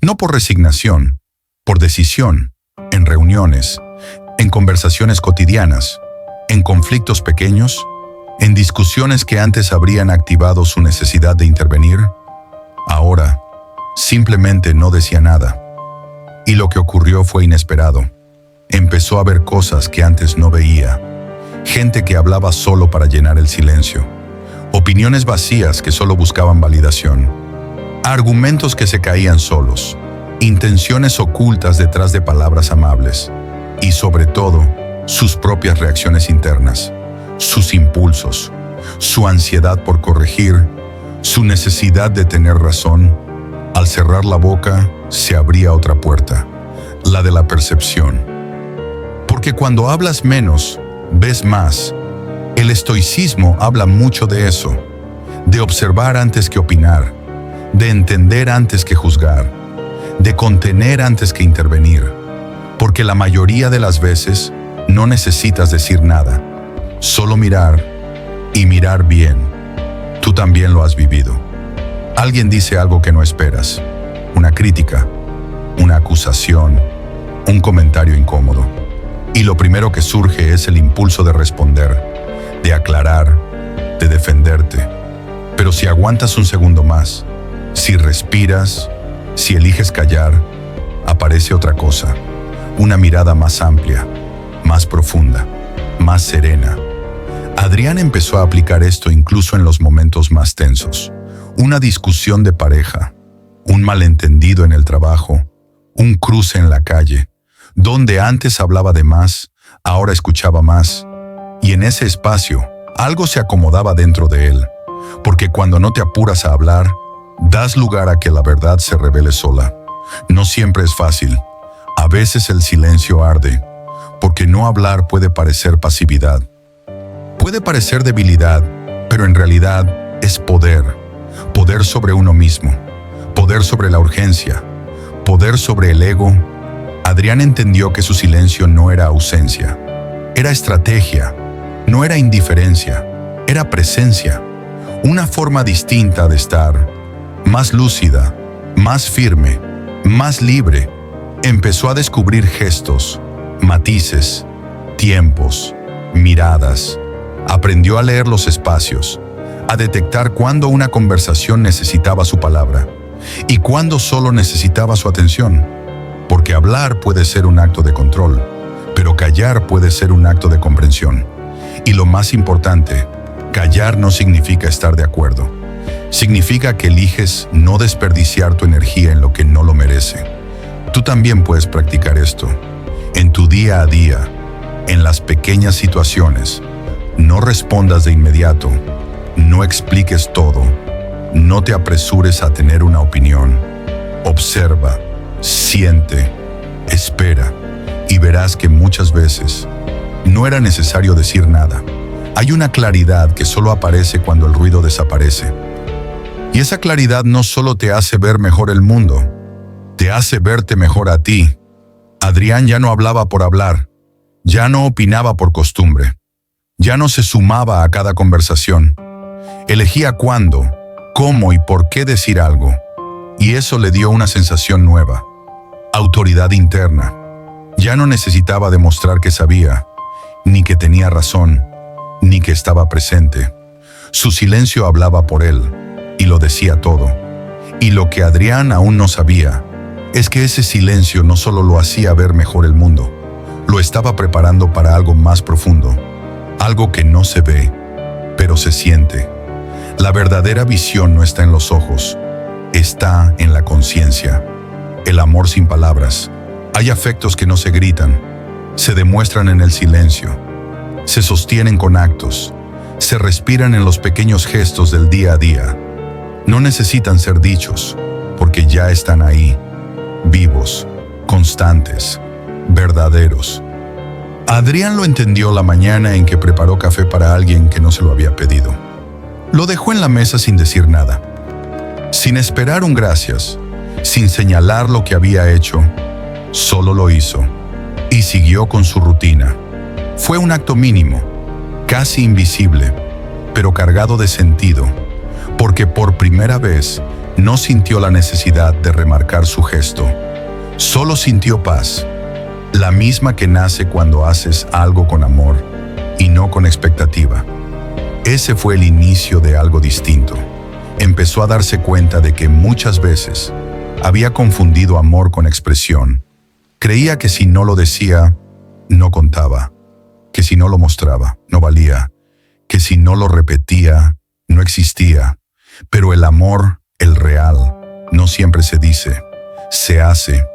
No por resignación, por decisión, en reuniones, en conversaciones cotidianas, en conflictos pequeños, en discusiones que antes habrían activado su necesidad de intervenir. Ahora, simplemente no decía nada. Y lo que ocurrió fue inesperado. Empezó a ver cosas que antes no veía. Gente que hablaba solo para llenar el silencio. Opiniones vacías que solo buscaban validación. Argumentos que se caían solos. Intenciones ocultas detrás de palabras amables. Y sobre todo, sus propias reacciones internas. Sus impulsos. Su ansiedad por corregir. Su necesidad de tener razón. Al cerrar la boca, se abría otra puerta, la de la percepción. Porque cuando hablas menos, ves más. El estoicismo habla mucho de eso, de observar antes que opinar, de entender antes que juzgar, de contener antes que intervenir, porque la mayoría de las veces no necesitas decir nada, solo mirar y mirar bien. Tú también lo has vivido. Alguien dice algo que no esperas, una crítica, una acusación, un comentario incómodo, y lo primero que surge es el impulso de responder, de aclarar, de defenderte. Pero si aguantas un segundo más, si respiras, si eliges callar, aparece otra cosa, una mirada más amplia, más profunda, más serena. Adrián empezó a aplicar esto incluso en los momentos más tensos. Una discusión de pareja, un malentendido en el trabajo, un cruce en la calle, donde antes hablaba de más, ahora escuchaba más, y en ese espacio algo se acomodaba dentro de él, porque cuando no te apuras a hablar, das lugar a que la verdad se revele sola. No siempre es fácil, a veces el silencio arde, porque no hablar puede parecer pasividad. Puede parecer debilidad, pero en realidad es poder. Poder sobre uno mismo, poder sobre la urgencia, poder sobre el ego. Adrián entendió que su silencio no era ausencia, era estrategia, no era indiferencia, era presencia, una forma distinta de estar, más lúcida, más firme, más libre. Empezó a descubrir gestos, matices, tiempos, miradas. Aprendió a leer los espacios, a detectar cuándo una conversación necesitaba su palabra y cuándo solo necesitaba su atención. Porque hablar puede ser un acto de control, pero callar puede ser un acto de comprensión. Y lo más importante, callar no significa estar de acuerdo. Significa que eliges no desperdiciar tu energía en lo que no lo merece. Tú también puedes practicar esto. En tu día a día, en las pequeñas situaciones, no respondas de inmediato, no expliques todo, no te apresures a tener una opinión. Observa, siente, espera, y verás que muchas veces no era necesario decir nada. Hay una claridad que solo aparece cuando el ruido desaparece. Y esa claridad no solo te hace ver mejor el mundo, te hace verte mejor a ti. Adrián ya no hablaba por hablar, ya no opinaba por costumbre, ya no se sumaba a cada conversación. Elegía cuándo, cómo y por qué decir algo. Y eso le dio una sensación nueva, autoridad interna. Ya no necesitaba demostrar que sabía, ni que tenía razón, ni que estaba presente. Su silencio hablaba por él, y lo decía todo. Y lo que Adrián aún no sabía, es que ese silencio no solo lo hacía ver mejor el mundo, lo estaba preparando para algo más profundo, algo que no se ve, pero se siente. La verdadera visión no está en los ojos, está en la conciencia. El amor sin palabras. Hay afectos que no se gritan, se demuestran en el silencio, se sostienen con actos, se respiran en los pequeños gestos del día a día. No necesitan ser dichos, porque ya están ahí, vivos, constantes, verdaderos. Adrián lo entendió la mañana en que preparó café para alguien que no se lo había pedido. Lo dejó en la mesa sin decir nada, sin esperar un gracias, sin señalar lo que había hecho. Solo lo hizo y siguió con su rutina. Fue un acto mínimo, casi invisible, pero cargado de sentido, porque por primera vez no sintió la necesidad de remarcar su gesto. Solo sintió paz, la misma que nace cuando haces algo con amor y no con expectativa. Ese fue el inicio de algo distinto. Empezó a darse cuenta de que muchas veces había confundido amor con expresión. Creía que si no lo decía, no contaba, que si no lo mostraba, no valía, que si no lo repetía, no existía. Pero el amor, el real, no siempre se dice, se hace.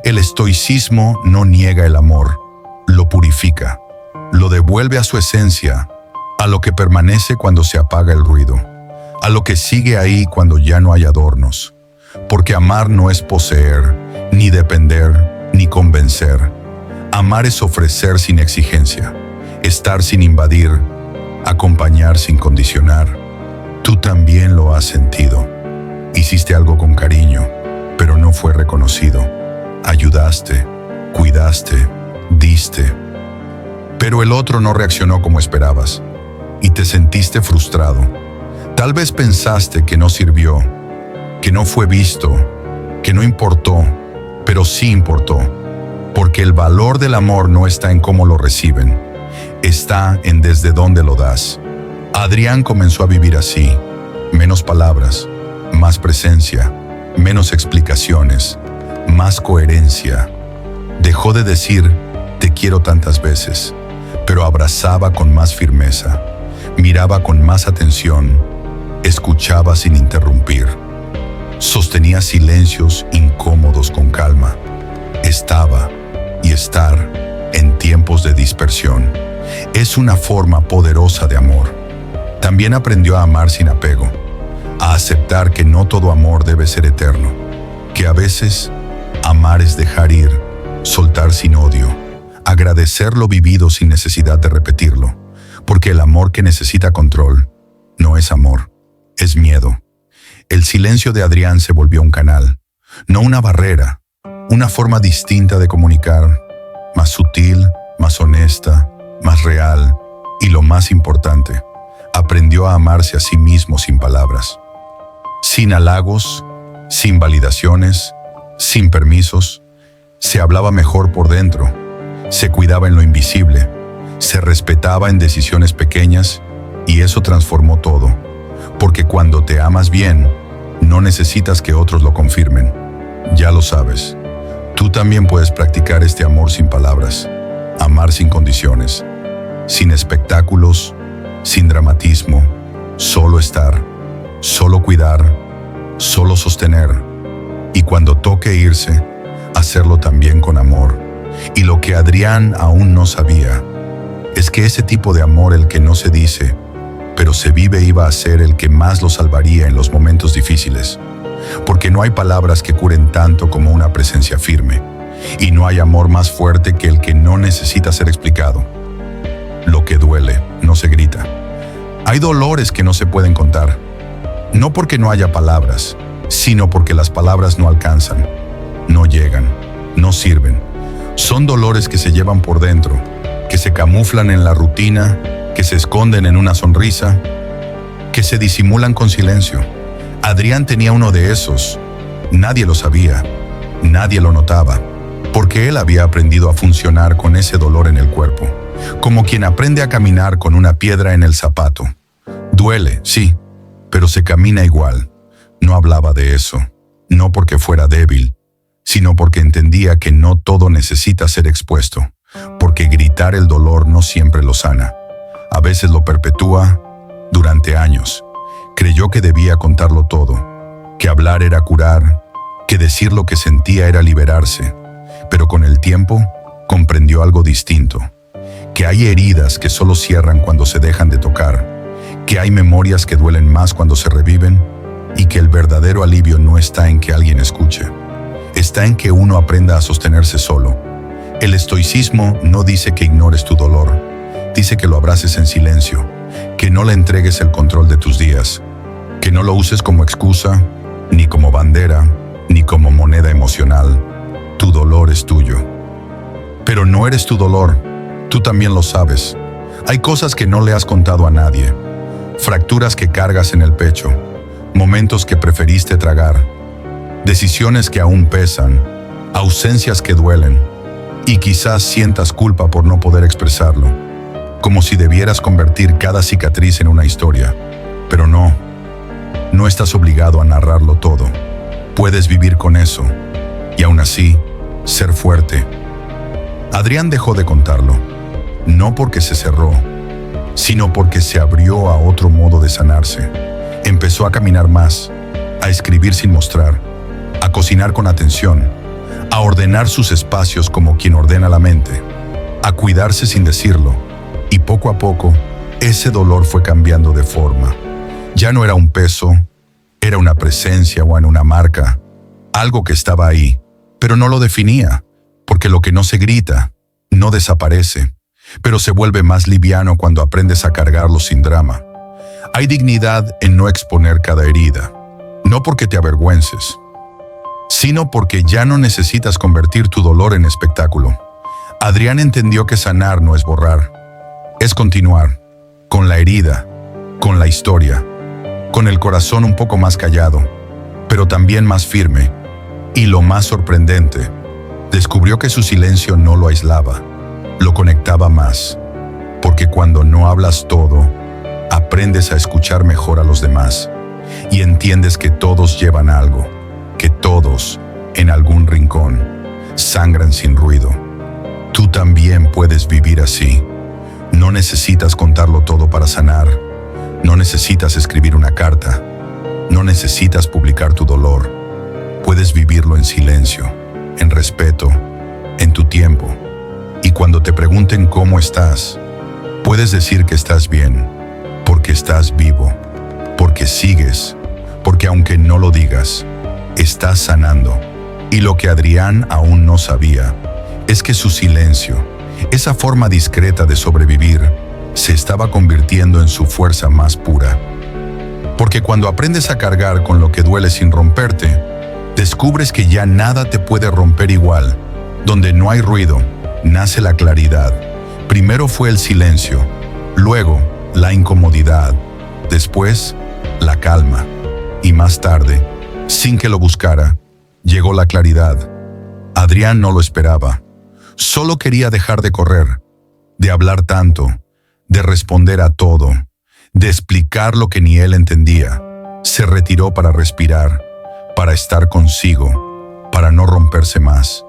El estoicismo no niega el amor, lo purifica, lo devuelve a su esencia, a lo que permanece cuando se apaga el ruido, a lo que sigue ahí cuando ya no hay adornos, porque amar no es poseer, ni depender, ni convencer. Amar es ofrecer sin exigencia, estar sin invadir, acompañar sin condicionar. Tú también lo has sentido. Hiciste algo con cariño, pero no fue reconocido. Ayudaste, cuidaste, diste. Pero el otro no reaccionó como esperabas y te sentiste frustrado. Tal vez pensaste que no sirvió, que no fue visto, que no importó, pero sí importó. Porque el valor del amor no está en cómo lo reciben, está en desde dónde lo das. Adrián comenzó a vivir así, menos palabras, más presencia, menos explicaciones, más coherencia. Dejó de decir te quiero tantas veces, pero abrazaba con más firmeza, miraba con más atención, escuchaba sin interrumpir, sostenía silencios incómodos con calma, estaba y estar en tiempos de dispersión. Es una forma poderosa de amor. También aprendió a amar sin apego, a aceptar que no todo amor debe ser eterno, que a veces amar es dejar ir, soltar sin odio, agradecer lo vivido sin necesidad de repetirlo, porque el amor que necesita control no es amor, es miedo. El silencio de Adrián se volvió un canal, no una barrera, una forma distinta de comunicar, más sutil, más honesta, más real y lo más importante, aprendió a amarse a sí mismo sin palabras, sin halagos, sin validaciones, sin permisos. Se hablaba mejor por dentro, se cuidaba en lo invisible, se respetaba en decisiones pequeñas y eso transformó todo, porque cuando te amas bien, no necesitas que otros lo confirmen. Ya lo sabes. Tú también puedes practicar este amor sin palabras, amar sin condiciones, sin espectáculos, sin dramatismo, solo estar, solo cuidar, solo sostener, y cuando toque irse, hacerlo también con amor. Y lo que Adrián aún no sabía es que ese tipo de amor, el que no se dice, pero se vive, iba a ser el que más lo salvaría en los momentos difíciles. Porque no hay palabras que curen tanto como una presencia firme, y no hay amor más fuerte que el que no necesita ser explicado. Lo que duele no se grita. Hay dolores que no se pueden contar, no porque no haya palabras, sino porque las palabras no alcanzan, no llegan, no sirven. Son dolores que se llevan por dentro, que se camuflan en la rutina, que se esconden en una sonrisa, que se disimulan con silencio. Adrián tenía uno de esos. Nadie lo sabía, nadie lo notaba, porque él había aprendido a funcionar con ese dolor en el cuerpo, como quien aprende a caminar con una piedra en el zapato. Duele, sí, pero se camina igual. No hablaba de eso, no porque fuera débil, sino porque entendía que no todo necesita ser expuesto, porque gritar el dolor no siempre lo sana. A veces lo perpetúa durante años. Creyó que debía contarlo todo, que hablar era curar, que decir lo que sentía era liberarse, pero con el tiempo comprendió algo distinto, que hay heridas que solo cierran cuando se dejan de tocar, que hay memorias que duelen más cuando se reviven y que el verdadero alivio no está en que alguien escuche, está en que uno aprenda a sostenerse solo. El estoicismo no dice que ignores tu dolor, dice que lo abraces en silencio, que no le entregues el control de tus días, que no lo uses como excusa, ni como bandera, ni como moneda emocional. Tu dolor es tuyo. Pero no eres tu dolor, tú también lo sabes. Hay cosas que no le has contado a nadie, fracturas que cargas en el pecho, momentos que preferiste tragar, decisiones que aún pesan, ausencias que duelen, y quizás sientas culpa por no poder expresarlo, como si debieras convertir cada cicatriz en una historia. Pero no estás obligado a narrarlo todo. Puedes vivir con eso, y aún así, ser fuerte. Adrián dejó de contarlo, no porque se cerró, sino porque se abrió a otro modo de sanarse. Empezó a caminar más, a escribir sin mostrar, a cocinar con atención, a ordenar sus espacios como quien ordena la mente, a cuidarse sin decirlo, y poco a poco, ese dolor fue cambiando de forma. Ya no era un peso, era una presencia o en una marca, algo que estaba ahí, pero no lo definía, porque lo que no se grita, no desaparece, pero se vuelve más liviano cuando aprendes a cargarlo sin drama. Hay dignidad en no exponer cada herida, no porque te avergüences, sino porque ya no necesitas convertir tu dolor en espectáculo. Adrián entendió que sanar no es borrar, es continuar, con la herida, con la historia, con el corazón un poco más callado, pero también más firme. Y lo más sorprendente, descubrió que su silencio no lo aislaba, lo conectaba más, porque cuando no hablas todo, aprendes a escuchar mejor a los demás y entiendes que todos llevan algo, que todos, en algún rincón, sangran sin ruido. Tú también puedes vivir así. No necesitas contarlo todo para sanar, no necesitas escribir una carta, no necesitas publicar tu dolor. Puedes vivirlo en silencio, en respeto, en tu tiempo. Y cuando te pregunten cómo estás, puedes decir que estás bien, porque estás vivo, porque sigues, porque aunque no lo digas, estás sanando. Y lo que Adrián aún no sabía es que su silencio, esa forma discreta de sobrevivir, se estaba convirtiendo en su fuerza más pura. Porque cuando aprendes a cargar con lo que duele sin romperte, descubres que ya nada te puede romper igual. Donde no hay ruido, nace la claridad. Primero fue el silencio, luego la incomodidad, después la calma. Y más tarde, sin que lo buscara, llegó la claridad. Adrián no lo esperaba. Solo quería dejar de correr, de hablar tanto, de responder a todo, de explicar lo que ni él entendía. Se retiró para respirar, para estar consigo, para no romperse más.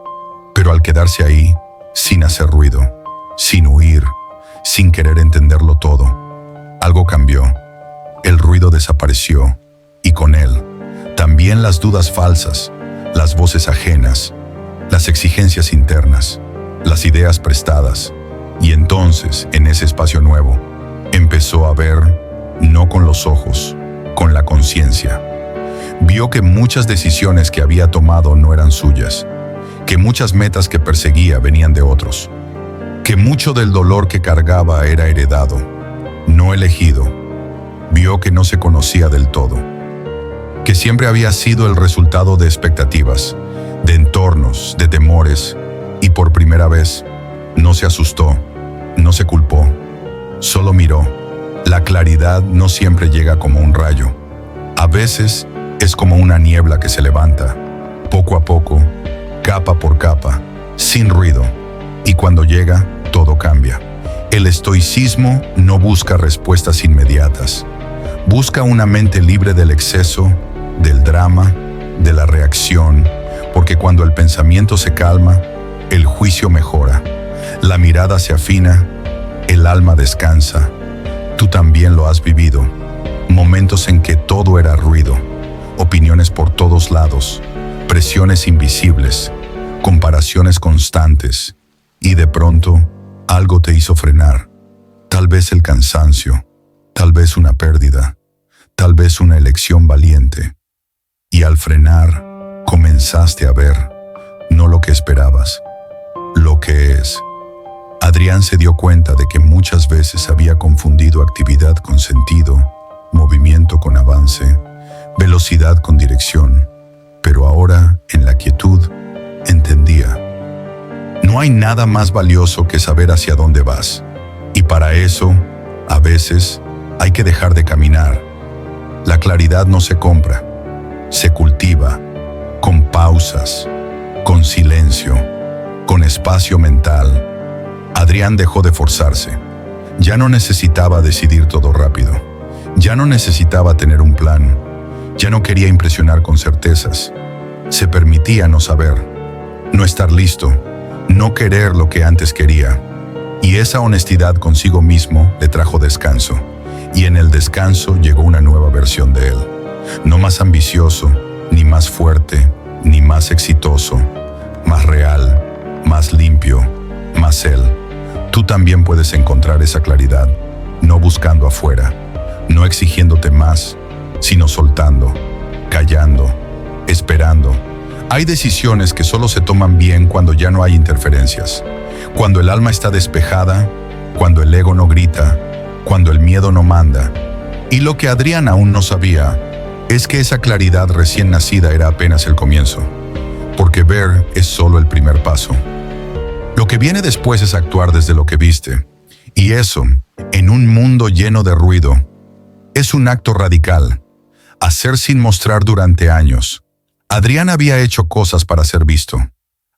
Pero al quedarse ahí, sin hacer ruido, sin huir, sin querer entenderlo todo, algo cambió. El ruido desapareció, y con él, también las dudas falsas, las voces ajenas, las exigencias internas, las ideas prestadas. Y entonces, en ese espacio nuevo, empezó a ver, no con los ojos, con la conciencia. Vio que muchas decisiones que había tomado no eran suyas, que muchas metas que perseguía venían de otros, que mucho del dolor que cargaba era heredado, no elegido. Vio que no se conocía del todo, que siempre había sido el resultado de expectativas, de entornos, de temores, y por primera vez no se asustó, no se culpó, solo miró. La claridad no siempre llega como un rayo. A veces es como una niebla que se levanta, poco a poco, capa por capa, sin ruido. Y cuando llega, todo cambia. El estoicismo no busca respuestas inmediatas. Busca una mente libre del exceso, del drama, de la reacción, porque cuando el pensamiento se calma, el juicio mejora, la mirada se afina, el alma descansa. Tú también lo has vivido. Momentos en que todo era ruido, opiniones por todos lados, presiones invisibles, comparaciones constantes, y de pronto algo te hizo frenar. Tal vez el cansancio, tal vez una pérdida, tal vez una elección valiente. Y al frenar, comenzaste a ver, no lo que esperabas, lo que es. Adrián se dio cuenta de que muchas veces había confundido actividad con sentido, movimiento con avance, velocidad con dirección, pero ahora, en la quietud, entendía. No hay nada más valioso que saber hacia dónde vas, y para eso, a veces, hay que dejar de caminar. La claridad no se compra, se cultiva, con pausas, con silencio, con espacio mental. Adrián dejó de forzarse. Ya no necesitaba decidir todo rápido. Ya no necesitaba tener un plan. Ya no quería impresionar con certezas. Se permitía no saber, no estar listo, no querer lo que antes quería. Y esa honestidad consigo mismo le trajo descanso. Y en el descanso llegó una nueva versión de él. No más ambicioso, ni más fuerte, ni más exitoso. Más real, más limpio, más él. Tú también puedes encontrar esa claridad, no buscando afuera, no exigiéndote más, sino soltando, callando, esperando, Hay decisiones que solo se toman bien cuando ya no hay interferencias, cuando el alma está despejada, cuando el ego no grita, cuando el miedo no manda. Y lo que Adrián aún no sabía es que esa claridad recién nacida era apenas el comienzo, porque ver es solo el primer paso. Lo que viene después es actuar desde lo que viste, y eso, en un mundo lleno de ruido, es un acto radical, hacer sin mostrar durante años. Adrián había hecho cosas para ser visto,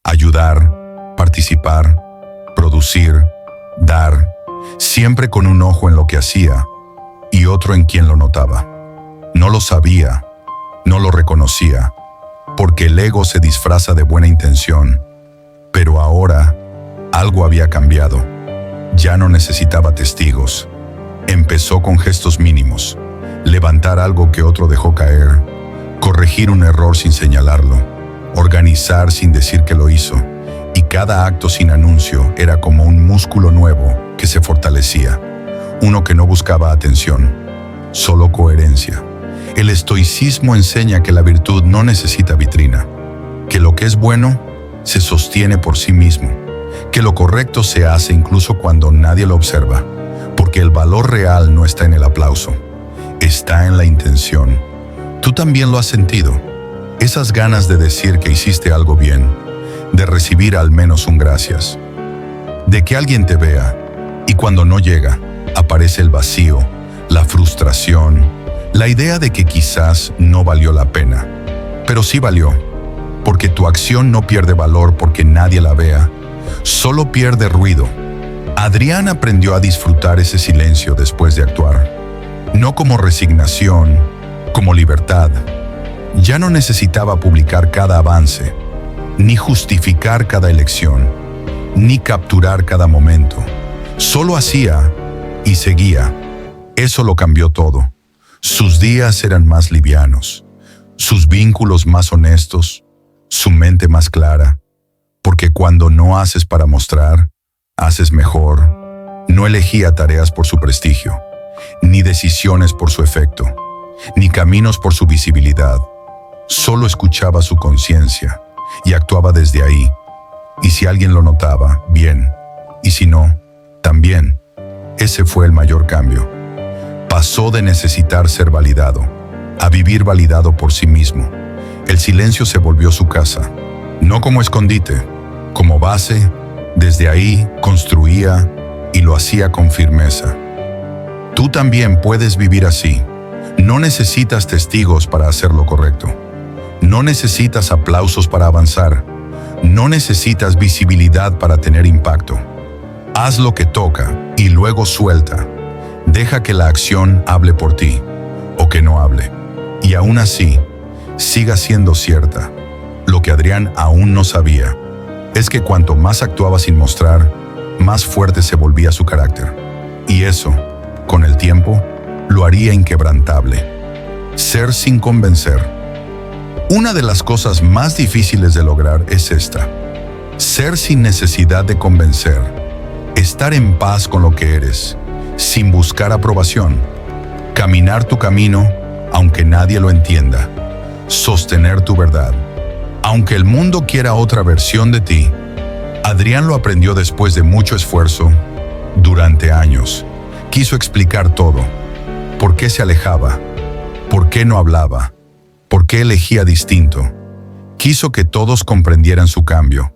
ayudar, participar, producir, dar, siempre con un ojo en lo que hacía y otro en quien lo notaba. No lo sabía, no lo reconocía, porque el ego se disfraza de buena intención, pero ahora algo había cambiado. Ya no necesitaba testigos. Empezó con gestos mínimos, levantar algo que otro dejó caer, corregir un error sin señalarlo, organizar sin decir que lo hizo, y cada acto sin anuncio era como un músculo nuevo que se fortalecía, uno que no buscaba atención, solo coherencia. El estoicismo enseña que la virtud no necesita vitrina, que lo que es bueno se sostiene por sí mismo, que lo correcto se hace incluso cuando nadie lo observa, porque el valor real no está en el aplauso, está en la intención. Tú también lo has sentido, esas ganas de decir que hiciste algo bien, de recibir al menos un gracias, de que alguien te vea, y cuando no llega, aparece el vacío, la frustración, la idea de que quizás no valió la pena, pero sí valió, porque tu acción no pierde valor porque nadie la vea, solo pierde ruido. Adrián aprendió a disfrutar ese silencio después de actuar, no como resignación, como libertad. Ya no necesitaba publicar cada avance, ni justificar cada elección, ni capturar cada momento. Solo hacía y seguía. Eso lo cambió todo. Sus días eran más livianos, sus vínculos más honestos, su mente más clara, porque cuando no haces para mostrar, haces mejor. No elegía tareas por su prestigio, ni decisiones por su efecto, ni caminos por su visibilidad. Solo escuchaba su conciencia y actuaba desde ahí. Y si alguien lo notaba, bien. Y si no, también. Ese fue el mayor cambio. Pasó de necesitar ser validado a vivir validado por sí mismo. El silencio se volvió su casa, no como escondite, como base. Desde ahí construía y lo hacía con firmeza. Tú también puedes vivir así. No necesitas testigos para hacer lo correcto. No necesitas aplausos para avanzar. No necesitas visibilidad para tener impacto. Haz lo que toca y luego suelta. Deja que la acción hable por ti, o que no hable. Y aún así, siga siendo cierta. Lo que Adrián aún no sabía es que cuanto más actuaba sin mostrar, más fuerte se volvía su carácter. Y eso, con el tiempo, lo haría inquebrantable. Ser sin convencer. Una de las cosas más difíciles de lograr es esta: ser sin necesidad de convencer, estar en paz con lo que eres, sin buscar aprobación, caminar tu camino aunque nadie lo entienda, sostener tu verdad, aunque el mundo quiera otra versión de ti. Adrián lo aprendió después de mucho esfuerzo, durante años. Quiso explicar todo: por qué se alejaba, por qué no hablaba, por qué elegía distinto. Quiso que todos comprendieran su cambio,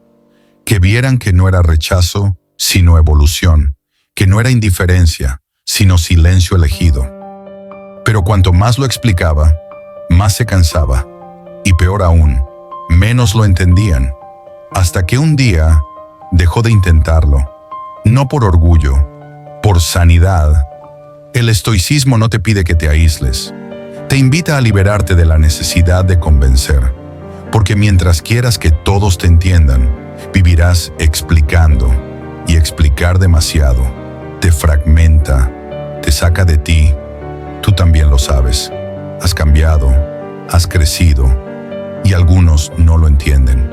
que vieran que no era rechazo, sino evolución, que no era indiferencia, sino silencio elegido. Pero cuanto más lo explicaba, más se cansaba, y peor aún, menos lo entendían, hasta que un día dejó de intentarlo, no por orgullo, por sanidad. El estoicismo no te pide que te aísles, te invita a liberarte de la necesidad de convencer, porque mientras quieras que todos te entiendan, vivirás explicando, y explicar demasiado te fragmenta, te saca de ti. Tú también lo sabes, has cambiado, has crecido, y algunos no lo entienden.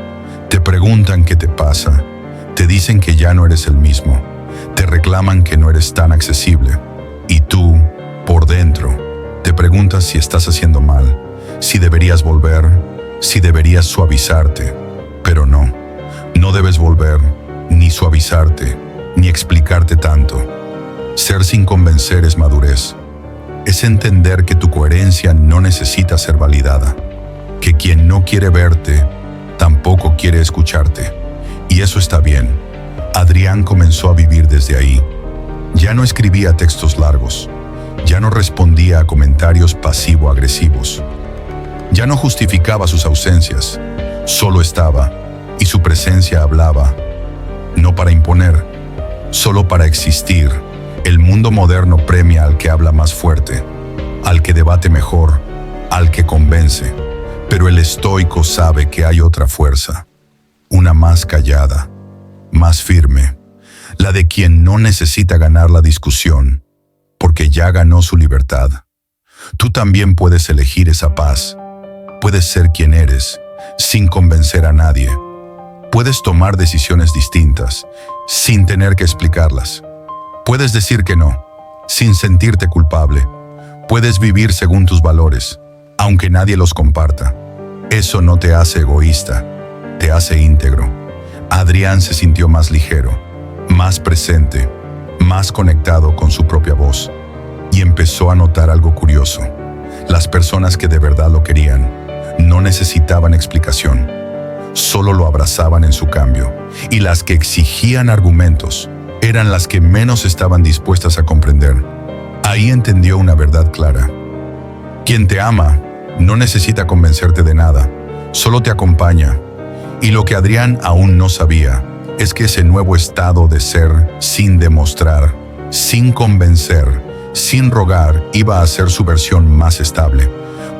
Te preguntan qué te pasa, te dicen que ya no eres el mismo, te reclaman que no eres tan accesible, y tú, por dentro, te preguntas si estás haciendo mal, si deberías volver, si deberías suavizarte, pero no. No debes volver, ni suavizarte, ni explicarte tanto. Ser sin convencer es madurez. Es entender que tu coherencia no necesita ser validada, que quien no quiere verte, tampoco quiere escucharte. Y eso está bien. Adrián comenzó a vivir desde ahí. Ya no escribía textos largos. Ya no respondía a comentarios pasivo-agresivos. Ya no justificaba sus ausencias. Solo estaba, y su presencia hablaba. No para imponer, solo para existir. El mundo moderno premia al que habla más fuerte, al que debate mejor, al que convence. Pero el estoico sabe que hay otra fuerza, una más callada, más firme, la de quien no necesita ganar la discusión, porque ya ganó su libertad. Tú también puedes elegir esa paz. Puedes ser quien eres, sin convencer a nadie. Puedes tomar decisiones distintas, sin tener que explicarlas. Puedes decir que no, sin sentirte culpable. Puedes vivir según tus valores, aunque nadie los comparta. Eso no te hace egoísta, te hace íntegro. Adrián se sintió más ligero, más presente, más conectado con su propia voz. Y empezó a notar algo curioso. Las personas que de verdad lo querían no necesitaban explicación. Solo lo abrazaban en su cambio. Y las que exigían argumentos eran las que menos estaban dispuestas a comprender. Ahí entendió una verdad clara. Quien te ama no necesita convencerte de nada, solo te acompaña. Y lo que Adrián aún no sabía es que ese nuevo estado de ser sin demostrar, sin convencer, sin rogar, iba a ser su versión más estable,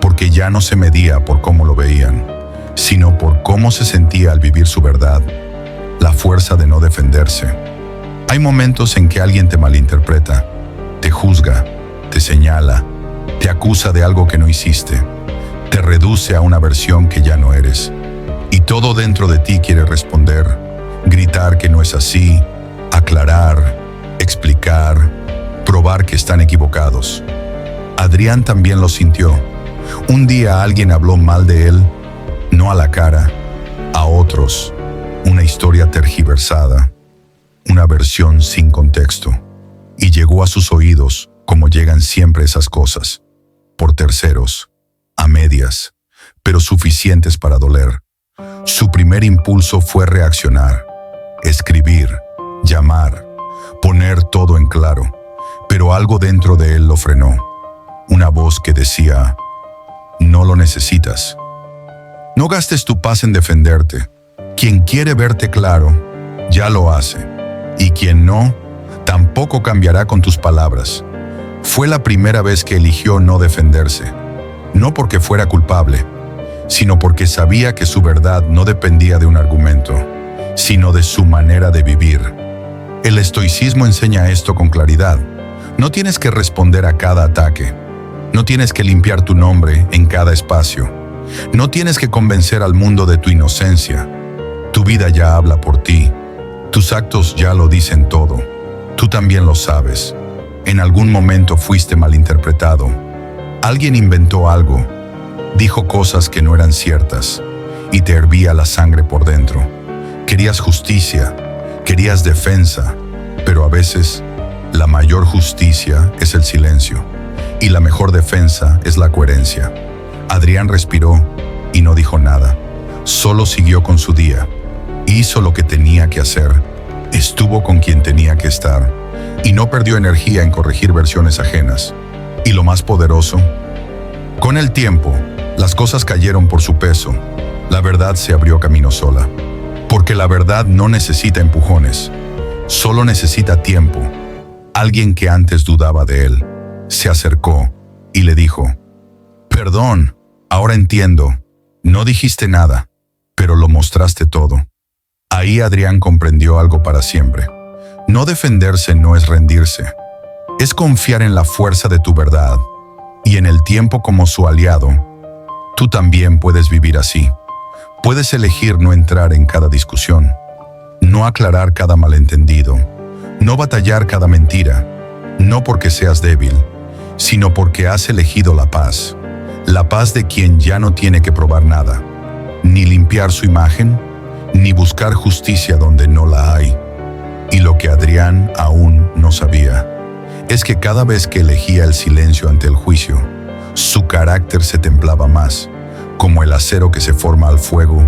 porque ya no se medía por cómo lo veían, sino por cómo se sentía al vivir su verdad, la fuerza de no defenderse. Hay momentos en que alguien te malinterpreta, te juzga, te señala, te acusa de algo que no hiciste, te reduce a una versión que ya no eres. Y todo dentro de ti quiere responder, gritar que no es así, aclarar, explicar, probar que están equivocados. Adrián también lo sintió. Un día alguien habló mal de él, no a la cara, a otros. Una historia tergiversada, una versión sin contexto. Y llegó a sus oídos, como llegan siempre esas cosas, por terceros, a medias, pero suficientes para doler. Su primer impulso fue reaccionar, escribir, llamar, poner todo en claro, pero algo dentro de él lo frenó. Una voz que decía, no lo necesitas. No gastes tu paz en defenderte. Quien quiere verte claro, ya lo hace. Y quien no, tampoco cambiará con tus palabras. Fue la primera vez que eligió no defenderse. No porque fuera culpable, sino porque sabía que su verdad no dependía de un argumento, sino de su manera de vivir. El estoicismo enseña esto con claridad. No tienes que responder a cada ataque. No tienes que limpiar tu nombre en cada espacio. No tienes que convencer al mundo de tu inocencia. Tu vida ya habla por ti. Tus actos ya lo dicen todo. Tú también lo sabes. En algún momento fuiste malinterpretado. Alguien inventó algo. Dijo cosas que no eran ciertas. Y te hervía la sangre por dentro. Querías justicia. Querías defensa. Pero a veces, la mayor justicia es el silencio. Y la mejor defensa es la coherencia. Adrián respiró y no dijo nada. Solo siguió con su día. Hizo lo que tenía que hacer. Estuvo con quien tenía que estar. Y no perdió energía en corregir versiones ajenas. Y lo más poderoso, con el tiempo, las cosas cayeron por su peso. La verdad se abrió camino sola. Porque la verdad no necesita empujones. Solo necesita tiempo. Alguien que antes dudaba de él se acercó y le dijo, perdón, ahora entiendo. No dijiste nada, pero lo mostraste todo. Ahí Adrián comprendió algo para siempre. No defenderse no es rendirse. Es confiar en la fuerza de tu verdad. Y en el tiempo como su aliado, tú también puedes vivir así. Puedes elegir no entrar en cada discusión, no aclarar cada malentendido, no batallar cada mentira, no porque seas débil, sino porque has elegido la paz de quien ya no tiene que probar nada, ni limpiar su imagen, ni buscar justicia donde no la hay. Y lo que Adrián aún no sabía es que cada vez que elegía el silencio ante el juicio, su carácter se templaba más, como el acero que se forma al fuego,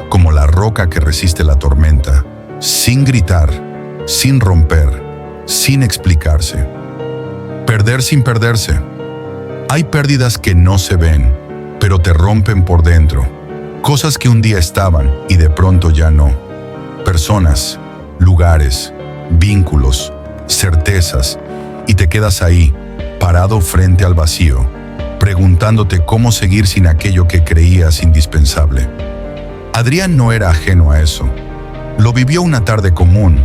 como la roca que resiste la tormenta, sin gritar, sin romper, sin explicarse. Perder sin perderse. Hay pérdidas que no se ven, pero te rompen por dentro. Cosas que un día estaban y de pronto ya no. Personas, lugares, vínculos, certezas, y te quedas ahí, parado frente al vacío, preguntándote cómo seguir sin aquello que creías indispensable. Adrián no era ajeno a eso. Lo vivió una tarde común,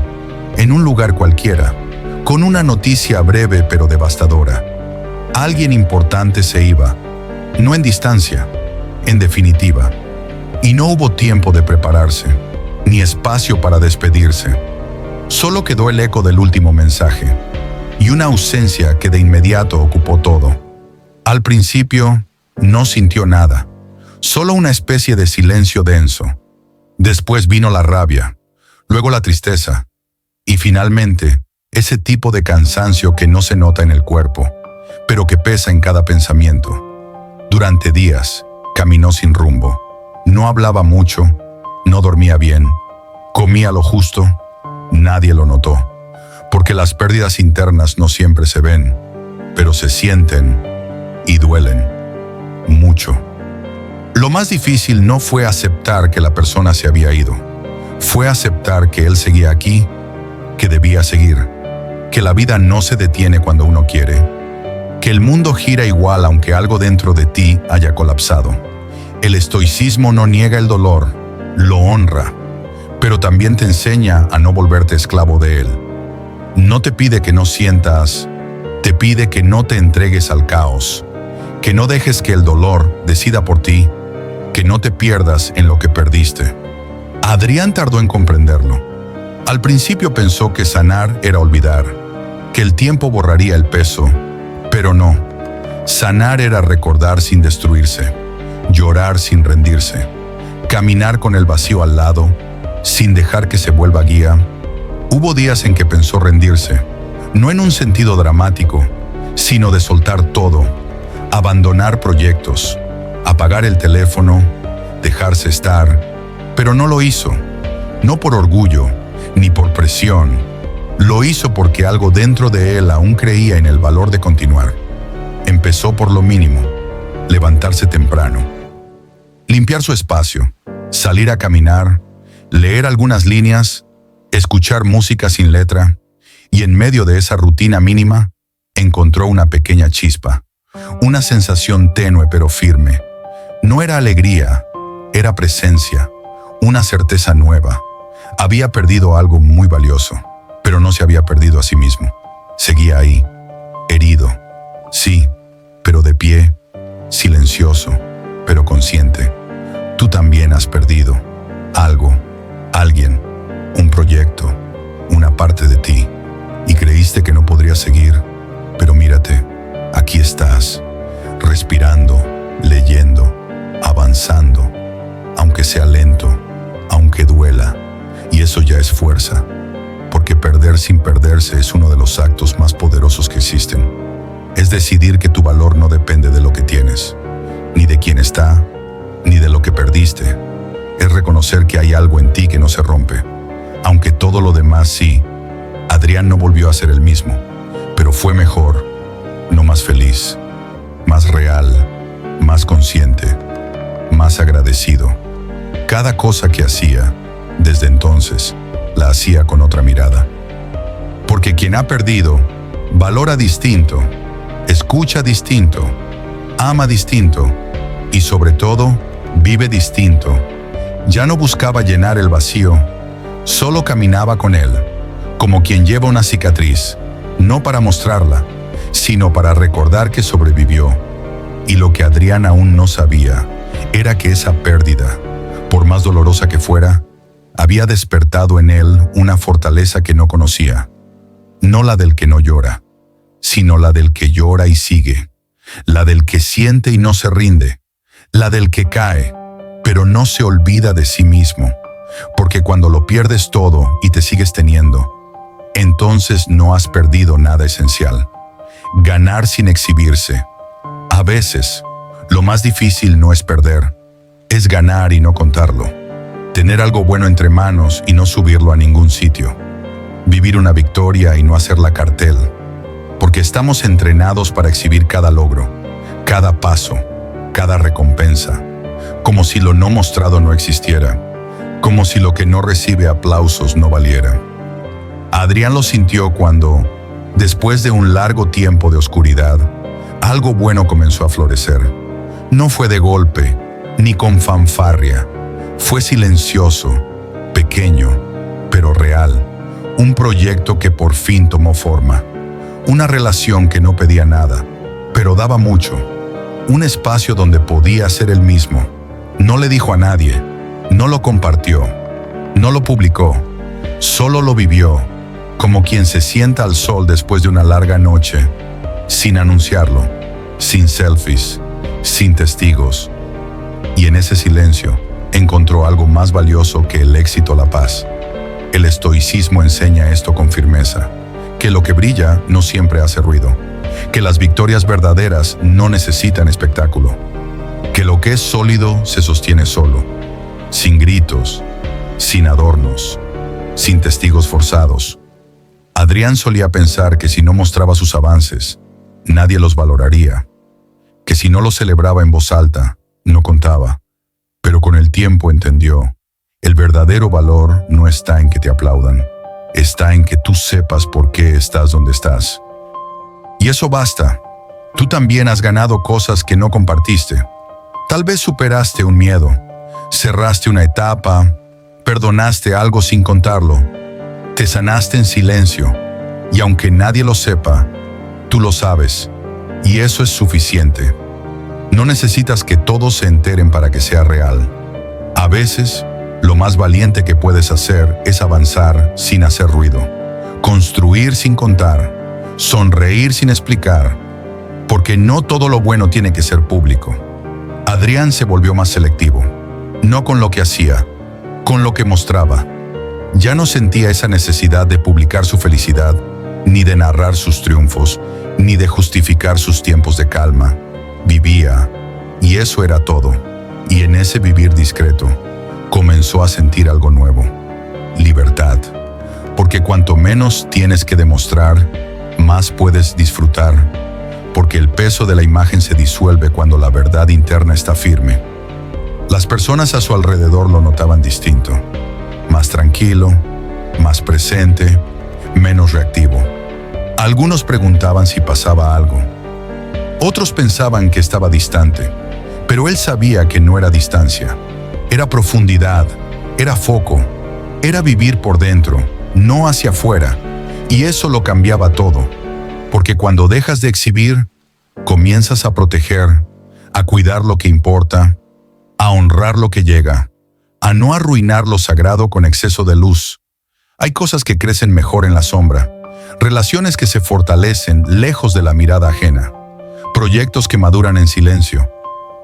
en un lugar cualquiera, con una noticia breve pero devastadora. Alguien importante se iba, no en distancia, en definitiva. Y no hubo tiempo de prepararse, ni espacio para despedirse. Solo quedó el eco del último mensaje, y una ausencia que de inmediato ocupó todo. Al principio, no sintió nada, solo una especie de silencio denso. Después vino la rabia, luego la tristeza, y finalmente, ese tipo de cansancio que no se nota en el cuerpo, pero que pesa en cada pensamiento. Durante días, caminó sin rumbo. No hablaba mucho, no dormía bien, comía lo justo, nadie lo notó, porque las pérdidas internas no siempre se ven, pero se sienten y duelen mucho. Lo más difícil no fue aceptar que la persona se había ido, fue aceptar que él seguía aquí, que debía seguir, que la vida no se detiene cuando uno quiere, que el mundo gira igual aunque algo dentro de ti haya colapsado. El estoicismo no niega el dolor, lo honra, pero también te enseña a no volverte esclavo de él. No te pide que no sientas, te pide que no te entregues al caos, que no dejes que el dolor decida por ti, que no te pierdas en lo que perdiste. Adrián tardó en comprenderlo. Al principio pensó que sanar era olvidar, que el tiempo borraría el peso, pero no. Sanar era recordar sin destruirse, llorar sin rendirse, caminar con el vacío al lado, sin dejar que se vuelva guía. Hubo días en que pensó rendirse, no en un sentido dramático, sino de soltar todo, abandonar proyectos, apagar el teléfono, dejarse estar, pero no lo hizo, no por orgullo, ni por presión. Lo hizo porque algo dentro de él aún creía en el valor de continuar. Empezó por lo mínimo, levantarse temprano, limpiar su espacio, salir a caminar, leer algunas líneas, escuchar música sin letra, y en medio de esa rutina mínima, encontró una pequeña chispa, una sensación tenue pero firme. No era alegría, era presencia, una certeza nueva. Había perdido algo muy valioso, pero no se había perdido a sí mismo. Seguía ahí, herido, sí, pero de pie, silencioso, pero consciente. Tú también has perdido algo, alguien, un proyecto, una parte de ti, y creíste que no podrías seguir, pero mírate, aquí estás, respirando, leyendo, avanzando, aunque sea lento, aunque duela, y eso ya es fuerza, porque perder sin perderse es uno de los actos más poderosos que existen. Es decidir que tu valor no depende de lo que tienes, ni de quién está, ni de lo que perdiste. Es reconocer que hay algo en ti que no se rompe, aunque todo lo demás sí. Adrián no volvió a ser el mismo, pero fue mejor, no más feliz, más real, más consciente, más agradecido. Cada cosa que hacía, desde entonces, la hacía con otra mirada. Porque quien ha perdido, valora distinto, escucha distinto, ama distinto y sobre todo, vive distinto. Ya no buscaba llenar el vacío, solo caminaba con él, como quien lleva una cicatriz, no para mostrarla, sino para recordar que sobrevivió. Y lo que Adrián aún no sabía era que esa pérdida, por más dolorosa que fuera, había despertado en él una fortaleza que no conocía. No la del que no llora, sino la del que llora y sigue, la del que siente y no se rinde, la del que cae, pero no se olvida de sí mismo, porque cuando lo pierdes todo y te sigues teniendo, entonces no has perdido nada esencial. Ganar sin exhibirse. A veces, lo más difícil no es perder, es ganar y no contarlo. Tener algo bueno entre manos y no subirlo a ningún sitio. Vivir una victoria y no hacerla cartel, porque estamos entrenados para exhibir cada logro, cada paso, cada recompensa, como si lo no mostrado no existiera, como si lo que no recibe aplausos no valiera. Adrián lo sintió cuando, después de un largo tiempo de oscuridad, algo bueno comenzó a florecer. No fue de golpe, ni con fanfarria. Fue silencioso, pequeño, pero real. Un proyecto que por fin tomó forma. Una relación que no pedía nada, pero daba mucho. Un espacio donde podía ser él mismo. No le dijo a nadie, no lo compartió, no lo publicó, solo lo vivió, como quien se sienta al sol después de una larga noche, sin anunciarlo, sin selfies, sin testigos. Y en ese silencio encontró algo más valioso que el éxito o la paz. El estoicismo enseña esto con firmeza, que lo que brilla no siempre hace ruido, que las victorias verdaderas no necesitan espectáculo, que lo que es sólido se sostiene solo, sin gritos, sin adornos, sin testigos forzados. Adrián solía pensar que si no mostraba sus avances, nadie los valoraría, que si no los celebraba en voz alta, no contaba. Pero con el tiempo entendió, el verdadero valor no está en que te aplaudan, está en que tú sepas por qué estás donde estás. Y eso basta. Tú también has ganado cosas que no compartiste. Tal vez superaste un miedo, cerraste una etapa, perdonaste algo sin contarlo, te sanaste en silencio, y aunque nadie lo sepa, tú lo sabes, y eso es suficiente. No necesitas que todos se enteren para que sea real. A veces, lo más valiente que puedes hacer es avanzar sin hacer ruido, construir sin contar, sonreír sin explicar, porque no todo lo bueno tiene que ser público. Adrián se volvió más selectivo, no con lo que hacía, con lo que mostraba. Ya no sentía esa necesidad de publicar su felicidad, ni de narrar sus triunfos, ni de justificar sus tiempos de calma. Vivía, y eso era todo. Y en ese vivir discreto, comenzó a sentir algo nuevo: libertad. Porque cuanto menos tienes que demostrar, más puedes disfrutar, porque el peso de la imagen se disuelve cuando la verdad interna está firme. Las personas a su alrededor lo notaban distinto, más tranquilo, más presente, menos reactivo. Algunos preguntaban si pasaba algo. Otros pensaban que estaba distante, pero él sabía que no era distancia. Era profundidad, era foco, era vivir por dentro, no hacia afuera. Y eso lo cambiaba todo, porque cuando dejas de exhibir, comienzas a proteger, a cuidar lo que importa, a honrar lo que llega, a no arruinar lo sagrado con exceso de luz. Hay cosas que crecen mejor en la sombra, relaciones que se fortalecen lejos de la mirada ajena, proyectos que maduran en silencio,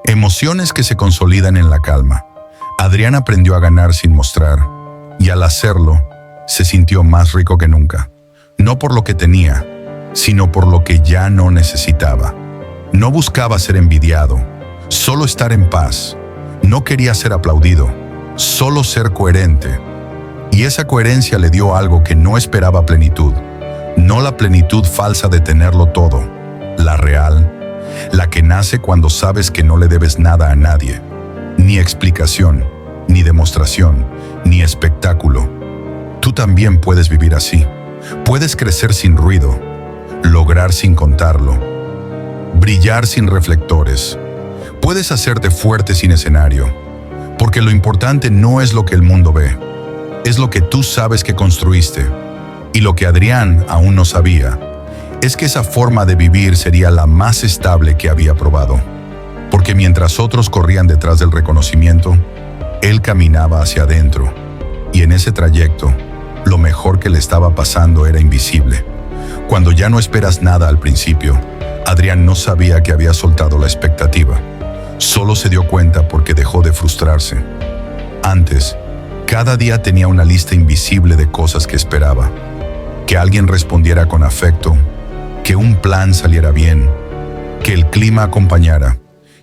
emociones que se consolidan en la calma. Adrián aprendió a ganar sin mostrar, y al hacerlo, se sintió más rico que nunca. No por lo que tenía, sino por lo que ya no necesitaba. No buscaba ser envidiado, solo estar en paz. No quería ser aplaudido, solo ser coherente. Y esa coherencia le dio algo que no esperaba: plenitud. No la plenitud falsa de tenerlo todo, la real, la que nace cuando sabes que no le debes nada a nadie. Ni explicación, ni demostración, ni espectáculo. Tú también puedes vivir así. Puedes crecer sin ruido, lograr sin contarlo, brillar sin reflectores. Puedes hacerte fuerte sin escenario, porque lo importante no es lo que el mundo ve, es lo que tú sabes que construiste. Y lo que Adrián aún no sabía es que esa forma de vivir sería la más estable que había probado, porque mientras otros corrían detrás del reconocimiento, él caminaba hacia adentro, y en ese trayecto, lo mejor que le estaba pasando era invisible. Cuando ya no esperas nada al principio, Adrián no sabía que había soltado la expectativa. Solo se dio cuenta porque dejó de frustrarse. Antes, cada día tenía una lista invisible de cosas que esperaba. Que alguien respondiera con afecto, que un plan saliera bien, que el clima acompañara,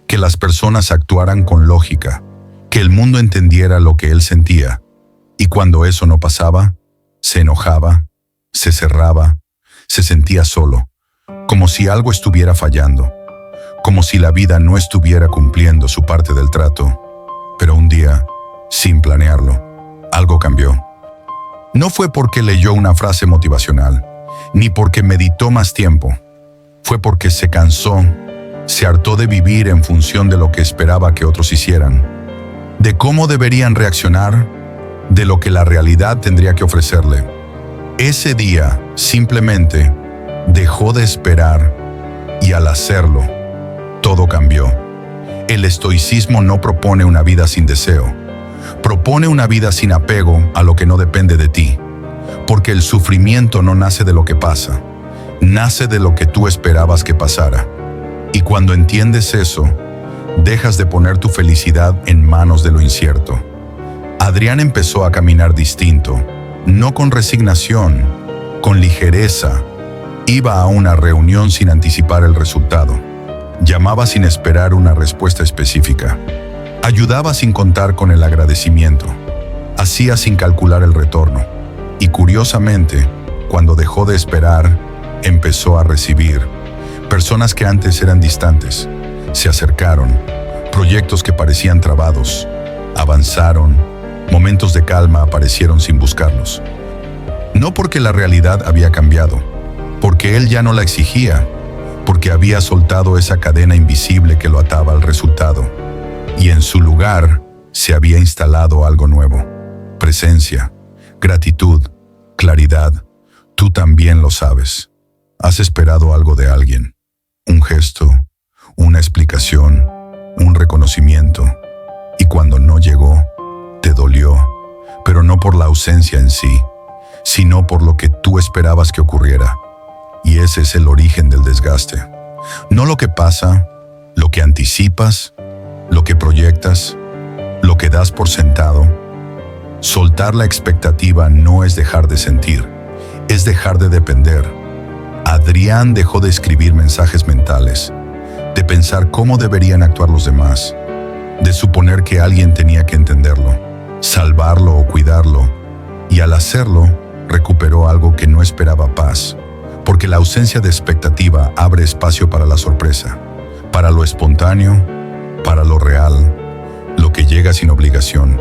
que las personas actuaran con lógica, que el mundo entendiera lo que él sentía. Y cuando eso no pasaba, se enojaba, se cerraba, se sentía solo, como si algo estuviera fallando, como si la vida no estuviera cumpliendo su parte del trato. Pero un día, sin planearlo, algo cambió. No fue porque leyó una frase motivacional, ni porque meditó más tiempo. Fue porque se cansó, se hartó de vivir en función de lo que esperaba que otros hicieran, de cómo deberían reaccionar, de lo que la realidad tendría que ofrecerle. Ese día, simplemente, dejó de esperar y al hacerlo, todo cambió. El estoicismo no propone una vida sin deseo, propone una vida sin apego a lo que no depende de ti, porque el sufrimiento no nace de lo que pasa, nace de lo que tú esperabas que pasara. Y cuando entiendes eso, dejas de poner tu felicidad en manos de lo incierto. Adrián empezó a caminar distinto, no con resignación, con ligereza. Iba a una reunión sin anticipar el resultado. Llamaba sin esperar una respuesta específica. Ayudaba sin contar con el agradecimiento. Hacía sin calcular el retorno. Y curiosamente, cuando dejó de esperar, empezó a recibir. Personas que antes eran distantes, se acercaron. Proyectos que parecían trabados, avanzaron. Momentos de calma aparecieron sin buscarlos. No porque la realidad había cambiado, porque él ya no la exigía, porque había soltado esa cadena invisible que lo ataba al resultado. Y en su lugar se había instalado algo nuevo. Presencia, gratitud, claridad. Tú también lo sabes. Has esperado algo de alguien. Un gesto, una explicación, un reconocimiento. Y cuando no llegó, te dolió, pero no por la ausencia en sí, sino por lo que tú esperabas que ocurriera. Y ese es el origen del desgaste. No lo que pasa, lo que anticipas, lo que proyectas, lo que das por sentado. Soltar la expectativa no es dejar de sentir, es dejar de depender. Adrián dejó de escribir mensajes mentales, de pensar cómo deberían actuar los demás, de suponer que alguien tenía que entenderlo, salvarlo o cuidarlo, y al hacerlo, recuperó algo que no esperaba: paz, porque la ausencia de expectativa abre espacio para la sorpresa, para lo espontáneo, para lo real. Lo que llega sin obligación,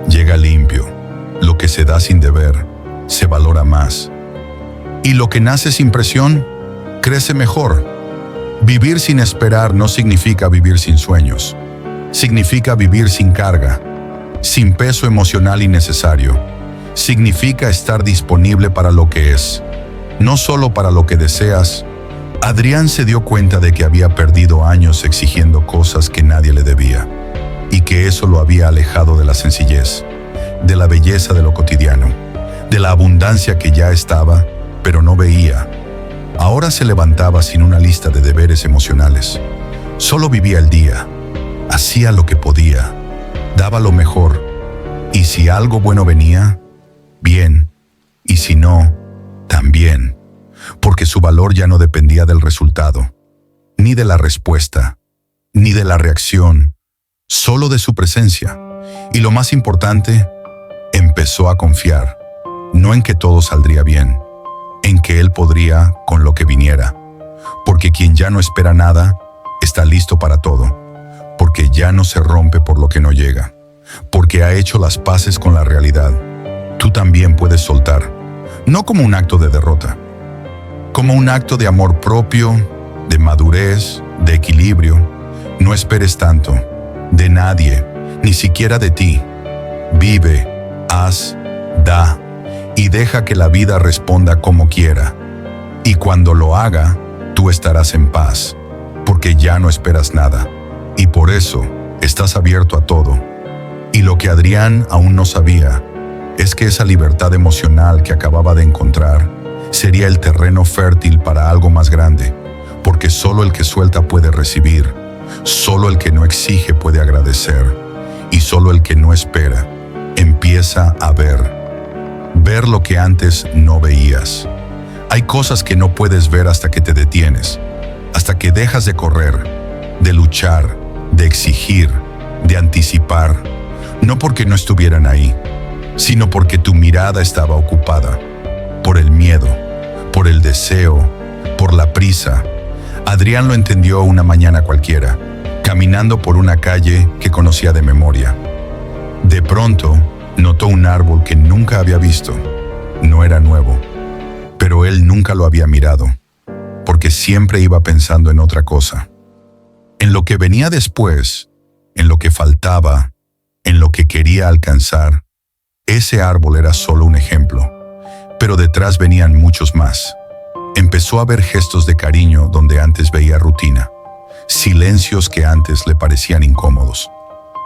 llega limpio. Lo que se da sin deber, se valora más. Y lo que nace sin presión, crece mejor. Vivir sin esperar no significa vivir sin sueños. Significa vivir sin carga, sin peso emocional innecesario. Significa estar disponible para lo que es, no solo para lo que deseas. Adrián se dio cuenta de que había perdido años exigiendo cosas que nadie le debía, y que eso lo había alejado de la sencillez, de la belleza de lo cotidiano, de la abundancia que ya estaba, pero no veía. Ahora se levantaba sin una lista de deberes emocionales. Solo vivía el día, hacía lo que podía, daba lo mejor, y si algo bueno venía, bien, y si no, también, porque su valor ya no dependía del resultado, ni de la respuesta, ni de la reacción, solo de su presencia. Y lo más importante, empezó a confiar, no en que todo saldría bien, en que él podría con lo que viniera, porque quien ya no espera nada, está listo para todo, porque ya no se rompe por lo que no llega, porque ha hecho las paces con la realidad. Tú también puedes soltar, no como un acto de derrota, como un acto de amor propio, de madurez, de equilibrio. No esperes tanto, de nadie, ni siquiera de ti. Vive, haz, da, y deja que la vida responda como quiera. Y cuando lo haga, tú estarás en paz, porque ya no esperas nada, y por eso estás abierto a todo. Y lo que Adrián aún no sabía es que esa libertad emocional que acababa de encontrar sería el terreno fértil para algo más grande, porque solo el que suelta puede recibir, Solo el que no exige puede agradecer, y solo el que no espera empieza a ver lo que antes no veías. Hay cosas que no puedes ver hasta que te detienes, hasta que dejas de correr, de luchar, de exigir, de anticipar, no porque no estuvieran ahí, sino porque tu mirada estaba ocupada por el miedo, por el deseo, por la prisa. Adrián lo entendió una mañana cualquiera, caminando por una calle que conocía de memoria. De pronto, notó un árbol que nunca había visto. No era nuevo, pero él nunca lo había mirado, porque siempre iba pensando en otra cosa. En lo que venía después, en lo que faltaba, en lo que quería alcanzar. Ese árbol era solo un ejemplo, pero detrás venían muchos más. Empezó a ver gestos de cariño donde antes veía rutina, silencios que antes le parecían incómodos,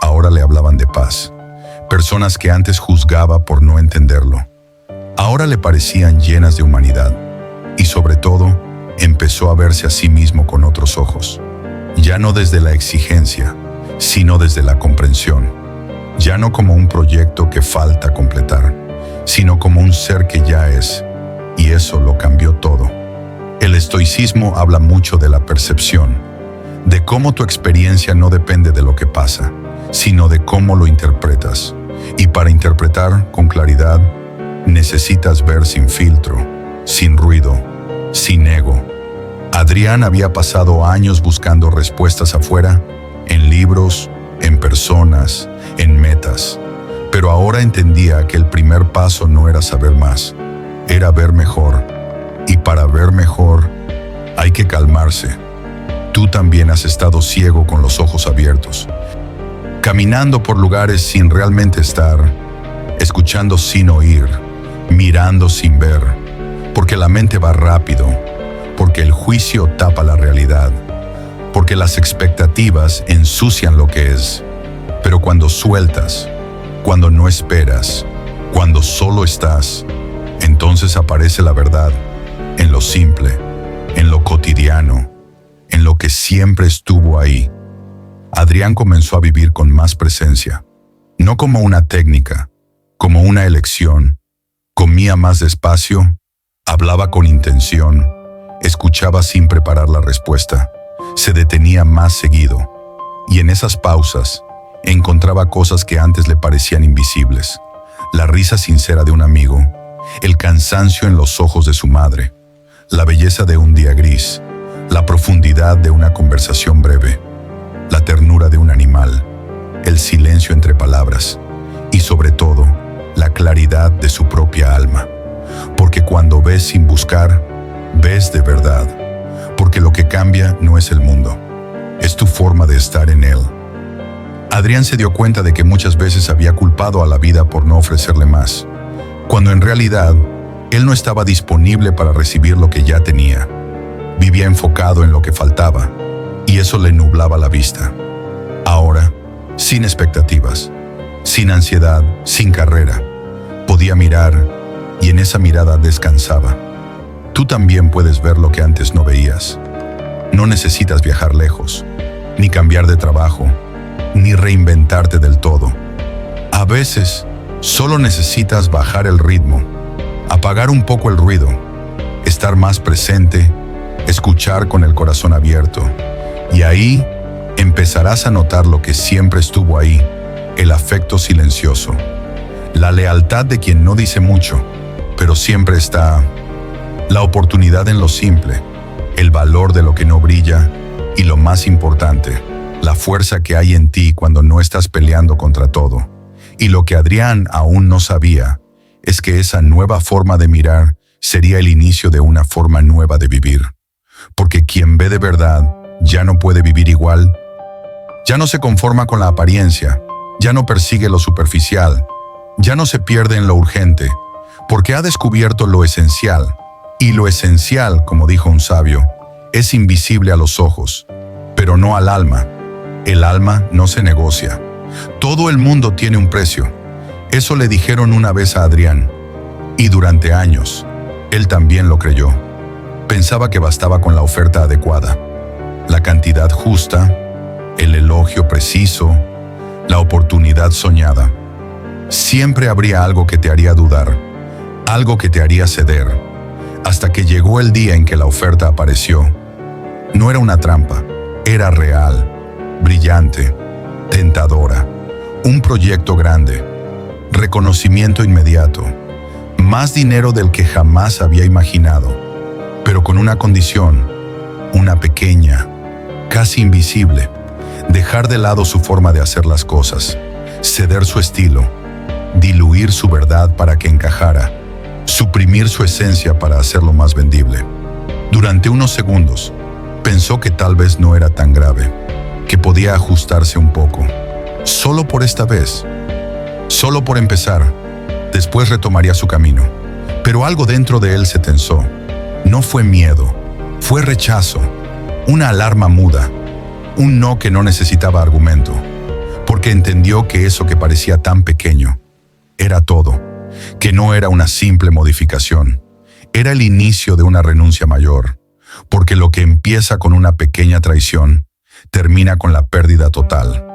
ahora le hablaban de paz. Personas que antes juzgaba por no entenderlo, ahora le parecían llenas de humanidad. Y sobre todo, empezó a verse a sí mismo con otros ojos, ya no desde la exigencia, sino desde la comprensión. Ya no como un proyecto que falta completar, sino como un ser que ya es, y eso lo cambió todo. El estoicismo habla mucho de la percepción, de cómo tu experiencia no depende de lo que pasa, sino de cómo lo interpretas. Y para interpretar con claridad, necesitas ver sin filtro, sin ruido, sin ego. Adrián había pasado años buscando respuestas afuera, en libros, en personas, en metas. Pero ahora entendía que el primer paso no era saber más, era ver mejor. Y para ver mejor, hay que calmarse. Tú también has estado ciego con los ojos abiertos, caminando por lugares sin realmente estar, escuchando sin oír, mirando sin ver, porque la mente va rápido, porque el juicio tapa la realidad, porque las expectativas ensucian lo que es. Pero cuando sueltas, cuando no esperas, cuando solo estás, entonces aparece la verdad, en lo simple, en lo cotidiano, en lo que siempre estuvo ahí. Adrián comenzó a vivir con más presencia, no como una técnica, como una elección. Comía más despacio, hablaba con intención, escuchaba sin preparar la respuesta, se detenía más seguido, y en esas pausas encontraba cosas que antes le parecían invisibles: la risa sincera de un amigo, el cansancio en los ojos de su madre, la belleza de un día gris, la profundidad de una conversación breve, la ternura de un animal, el silencio entre palabras y sobre todo, la claridad de su propia alma. Porque cuando ves sin buscar, ves de verdad. Porque lo que cambia no es el mundo, es tu forma de estar en él. Adrián se dio cuenta de que muchas veces había culpado a la vida por no ofrecerle más, cuando en realidad él no estaba disponible para recibir lo que ya tenía. Vivía enfocado en lo que faltaba, y eso le nublaba la vista. Ahora, sin expectativas, sin ansiedad, sin carrera, podía mirar, y en esa mirada descansaba. Tú también puedes ver lo que antes no veías. No necesitas viajar lejos, ni cambiar de trabajo, ni reinventarte del todo. A veces, solo necesitas bajar el ritmo, apagar un poco el ruido, estar más presente, escuchar con el corazón abierto. Y ahí empezarás a notar lo que siempre estuvo ahí: el afecto silencioso, la lealtad de quien no dice mucho, pero siempre está, la oportunidad en lo simple, el valor de lo que no brilla y, lo más importante, la fuerza que hay en ti cuando no estás peleando contra todo. Y lo que Adrián aún no sabía es que esa nueva forma de mirar sería el inicio de una forma nueva de vivir. Porque quien ve de verdad ya no puede vivir igual, ya no se conforma con la apariencia, ya no persigue lo superficial, ya no se pierde en lo urgente, porque ha descubierto lo esencial. Y lo esencial, como dijo un sabio, es invisible a los ojos, pero no al alma. El alma no se negocia. Todo el mundo tiene un precio. Eso le dijeron una vez a Adrián, y durante años, él también lo creyó. Pensaba que bastaba con la oferta adecuada, la cantidad justa, el elogio preciso, la oportunidad soñada. Siempre habría algo que te haría dudar, algo que te haría ceder, hasta que llegó el día en que la oferta apareció. No era una trampa, era real, brillante, tentadora, un proyecto grande, reconocimiento inmediato, más dinero del que jamás había imaginado, pero con una condición, una pequeña, casi invisible: dejar de lado su forma de hacer las cosas, ceder su estilo, diluir su verdad para que encajara, suprimir su esencia para hacerlo más vendible. Durante unos segundos, pensó que tal vez no era tan grave, que podía ajustarse un poco. Solo por esta vez, solo por empezar, después retomaría su camino. Pero algo dentro de él se tensó. No fue miedo, fue rechazo, una alarma muda, un no que no necesitaba argumento, porque entendió que eso que parecía tan pequeño era todo, que no era una simple modificación, era el inicio de una renuncia mayor, porque lo que empieza con una pequeña traición termina con la pérdida total.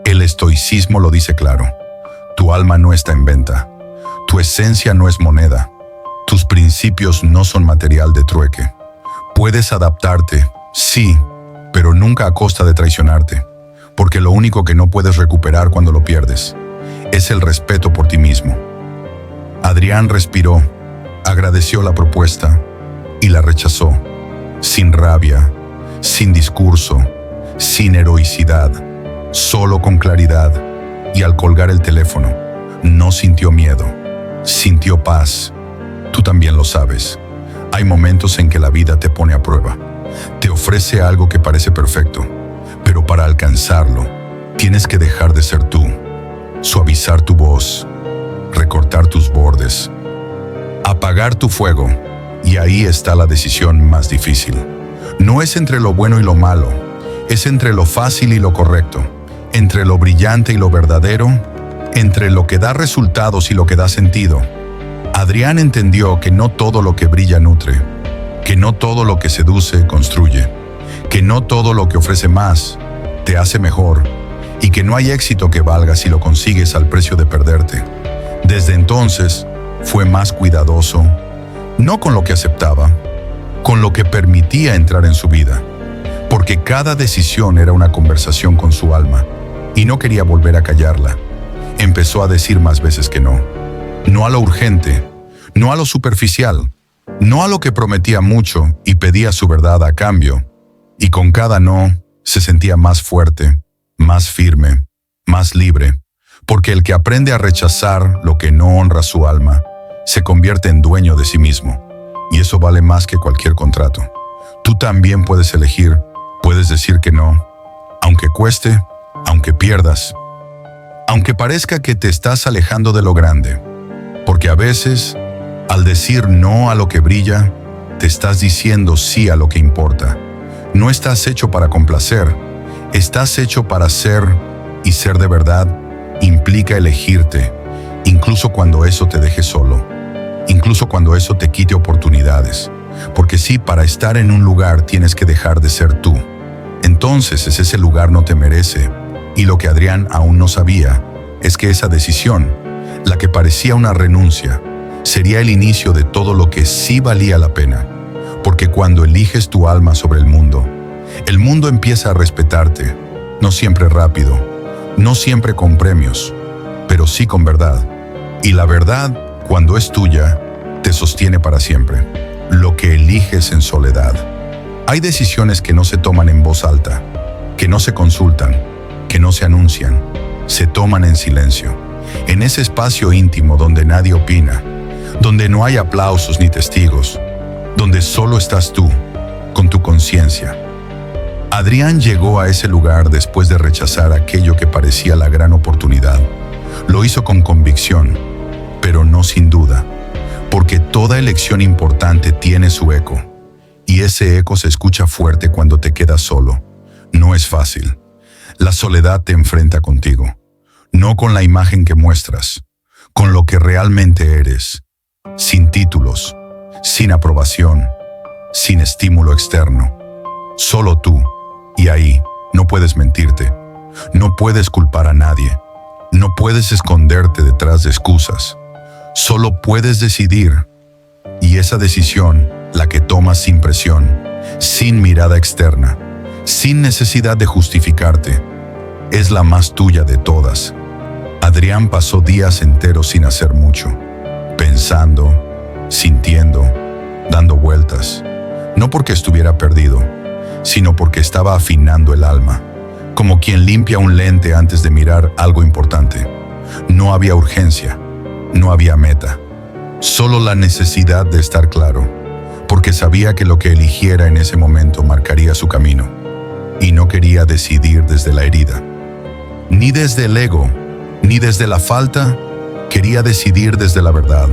El estoicismo lo dice claro: tu alma no está en venta, tu esencia no es moneda, tus principios no son material de trueque. Puedes adaptarte, sí, pero nunca a costa de traicionarte, porque lo único que no puedes recuperar cuando lo pierdes es el respeto por ti mismo. Adrián respiró, agradeció la propuesta y la rechazó, sin rabia, sin discurso, sin heroicidad, solo con claridad. Y al colgar el teléfono, no sintió miedo, sintió paz. Tú también lo sabes. Hay momentos en que la vida te pone a prueba. Te ofrece algo que parece perfecto, pero para alcanzarlo, tienes que dejar de ser tú, suavizar tu voz, recortar tus bordes, apagar tu fuego, y ahí está la decisión más difícil. No es entre lo bueno y lo malo, es entre lo fácil y lo correcto, entre lo brillante y lo verdadero, entre lo que da resultados y lo que da sentido. Adrián entendió que no todo lo que brilla nutre, que no todo lo que seduce construye, que no todo lo que ofrece más te hace mejor, y que no hay éxito que valga si lo consigues al precio de perderte. Desde entonces, fue más cuidadoso, no con lo que aceptaba, con lo que permitía entrar en su vida, porque cada decisión era una conversación con su alma, y no quería volver a callarla. Empezó a decir más veces que no. No a lo urgente, no a lo superficial, no a lo que prometía mucho y pedía su verdad a cambio. Y con cada no, se sentía más fuerte, más firme, más libre, porque el que aprende a rechazar lo que no honra su alma, se convierte en dueño de sí mismo, y eso vale más que cualquier contrato. Tú también puedes elegir, puedes decir que no, aunque cueste, aunque pierdas, aunque parezca que te estás alejando de lo grande, porque a veces, al decir no a lo que brilla, te estás diciendo sí a lo que importa. No estás hecho para complacer, estás hecho para ser, y ser de verdad implica elegirte, incluso cuando eso te deje solo, incluso cuando eso te quite oportunidades, porque sí, para estar en un lugar tienes que dejar de ser tú. Entonces ese lugar no te merece, y lo que Adrián aún no sabía es que esa decisión, la que parecía una renuncia, sería el inicio de todo lo que sí valía la pena, porque cuando eliges tu alma sobre el mundo empieza a respetarte, no siempre rápido, no siempre con premios, pero sí con verdad. Y la verdad, cuando es tuya, te sostiene para siempre. Lo que eliges en soledad. Hay decisiones que no se toman en voz alta, que no se consultan, que no se anuncian, se toman en silencio, en ese espacio íntimo donde nadie opina, donde no hay aplausos ni testigos, donde solo estás tú, con tu conciencia. Adrián llegó a ese lugar después de rechazar aquello que parecía la gran oportunidad. Lo hizo con convicción, pero no sin duda, porque toda elección importante tiene su eco, y ese eco se escucha fuerte cuando te quedas solo. No es fácil. La soledad te enfrenta contigo, no con la imagen que muestras, con lo que realmente eres, sin títulos, sin aprobación, sin estímulo externo. Solo tú, y ahí, No puedes mentirte. No puedes culpar a nadie. No puedes esconderte detrás de excusas. Solo puedes decidir. Y esa decisión, la que tomas sin presión, sin mirada externa, sin necesidad de justificarte, es la más tuya de todas. Adrián pasó días enteros sin hacer mucho, pensando, sintiendo, dando vueltas, no porque estuviera perdido, sino porque estaba afinando el alma, como quien limpia un lente antes de mirar algo importante. No había urgencia, no había meta, solo la necesidad de estar claro, porque sabía que lo que eligiera en ese momento marcaría su camino, y no quería decidir desde la herida, ni desde el ego, ni desde la falta, quería decidir desde la verdad.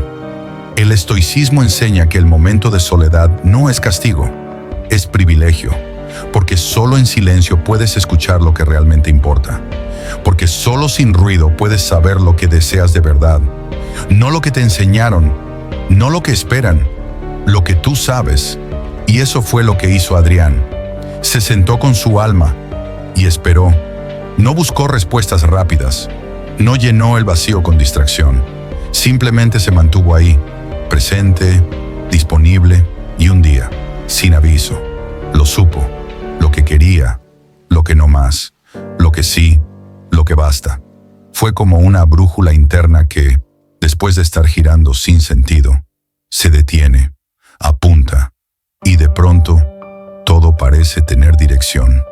El estoicismo enseña que el momento de soledad no es castigo, es privilegio, porque solo en silencio puedes escuchar lo que realmente importa, porque solo sin ruido puedes saber lo que deseas de verdad, no lo que te enseñaron, no lo que esperan, lo que tú sabes. Y eso fue lo que hizo Adrián. Se sentó con su alma y esperó. No buscó respuestas rápidas, no llenó el vacío con distracción, simplemente se mantuvo ahí, presente, disponible, y un día, sin aviso, lo supo, lo que quería, lo que no más, lo que sí, lo que basta. Fue como una brújula interna que, después de estar girando sin sentido, se detiene, apunta, y de pronto, todo parece tener dirección.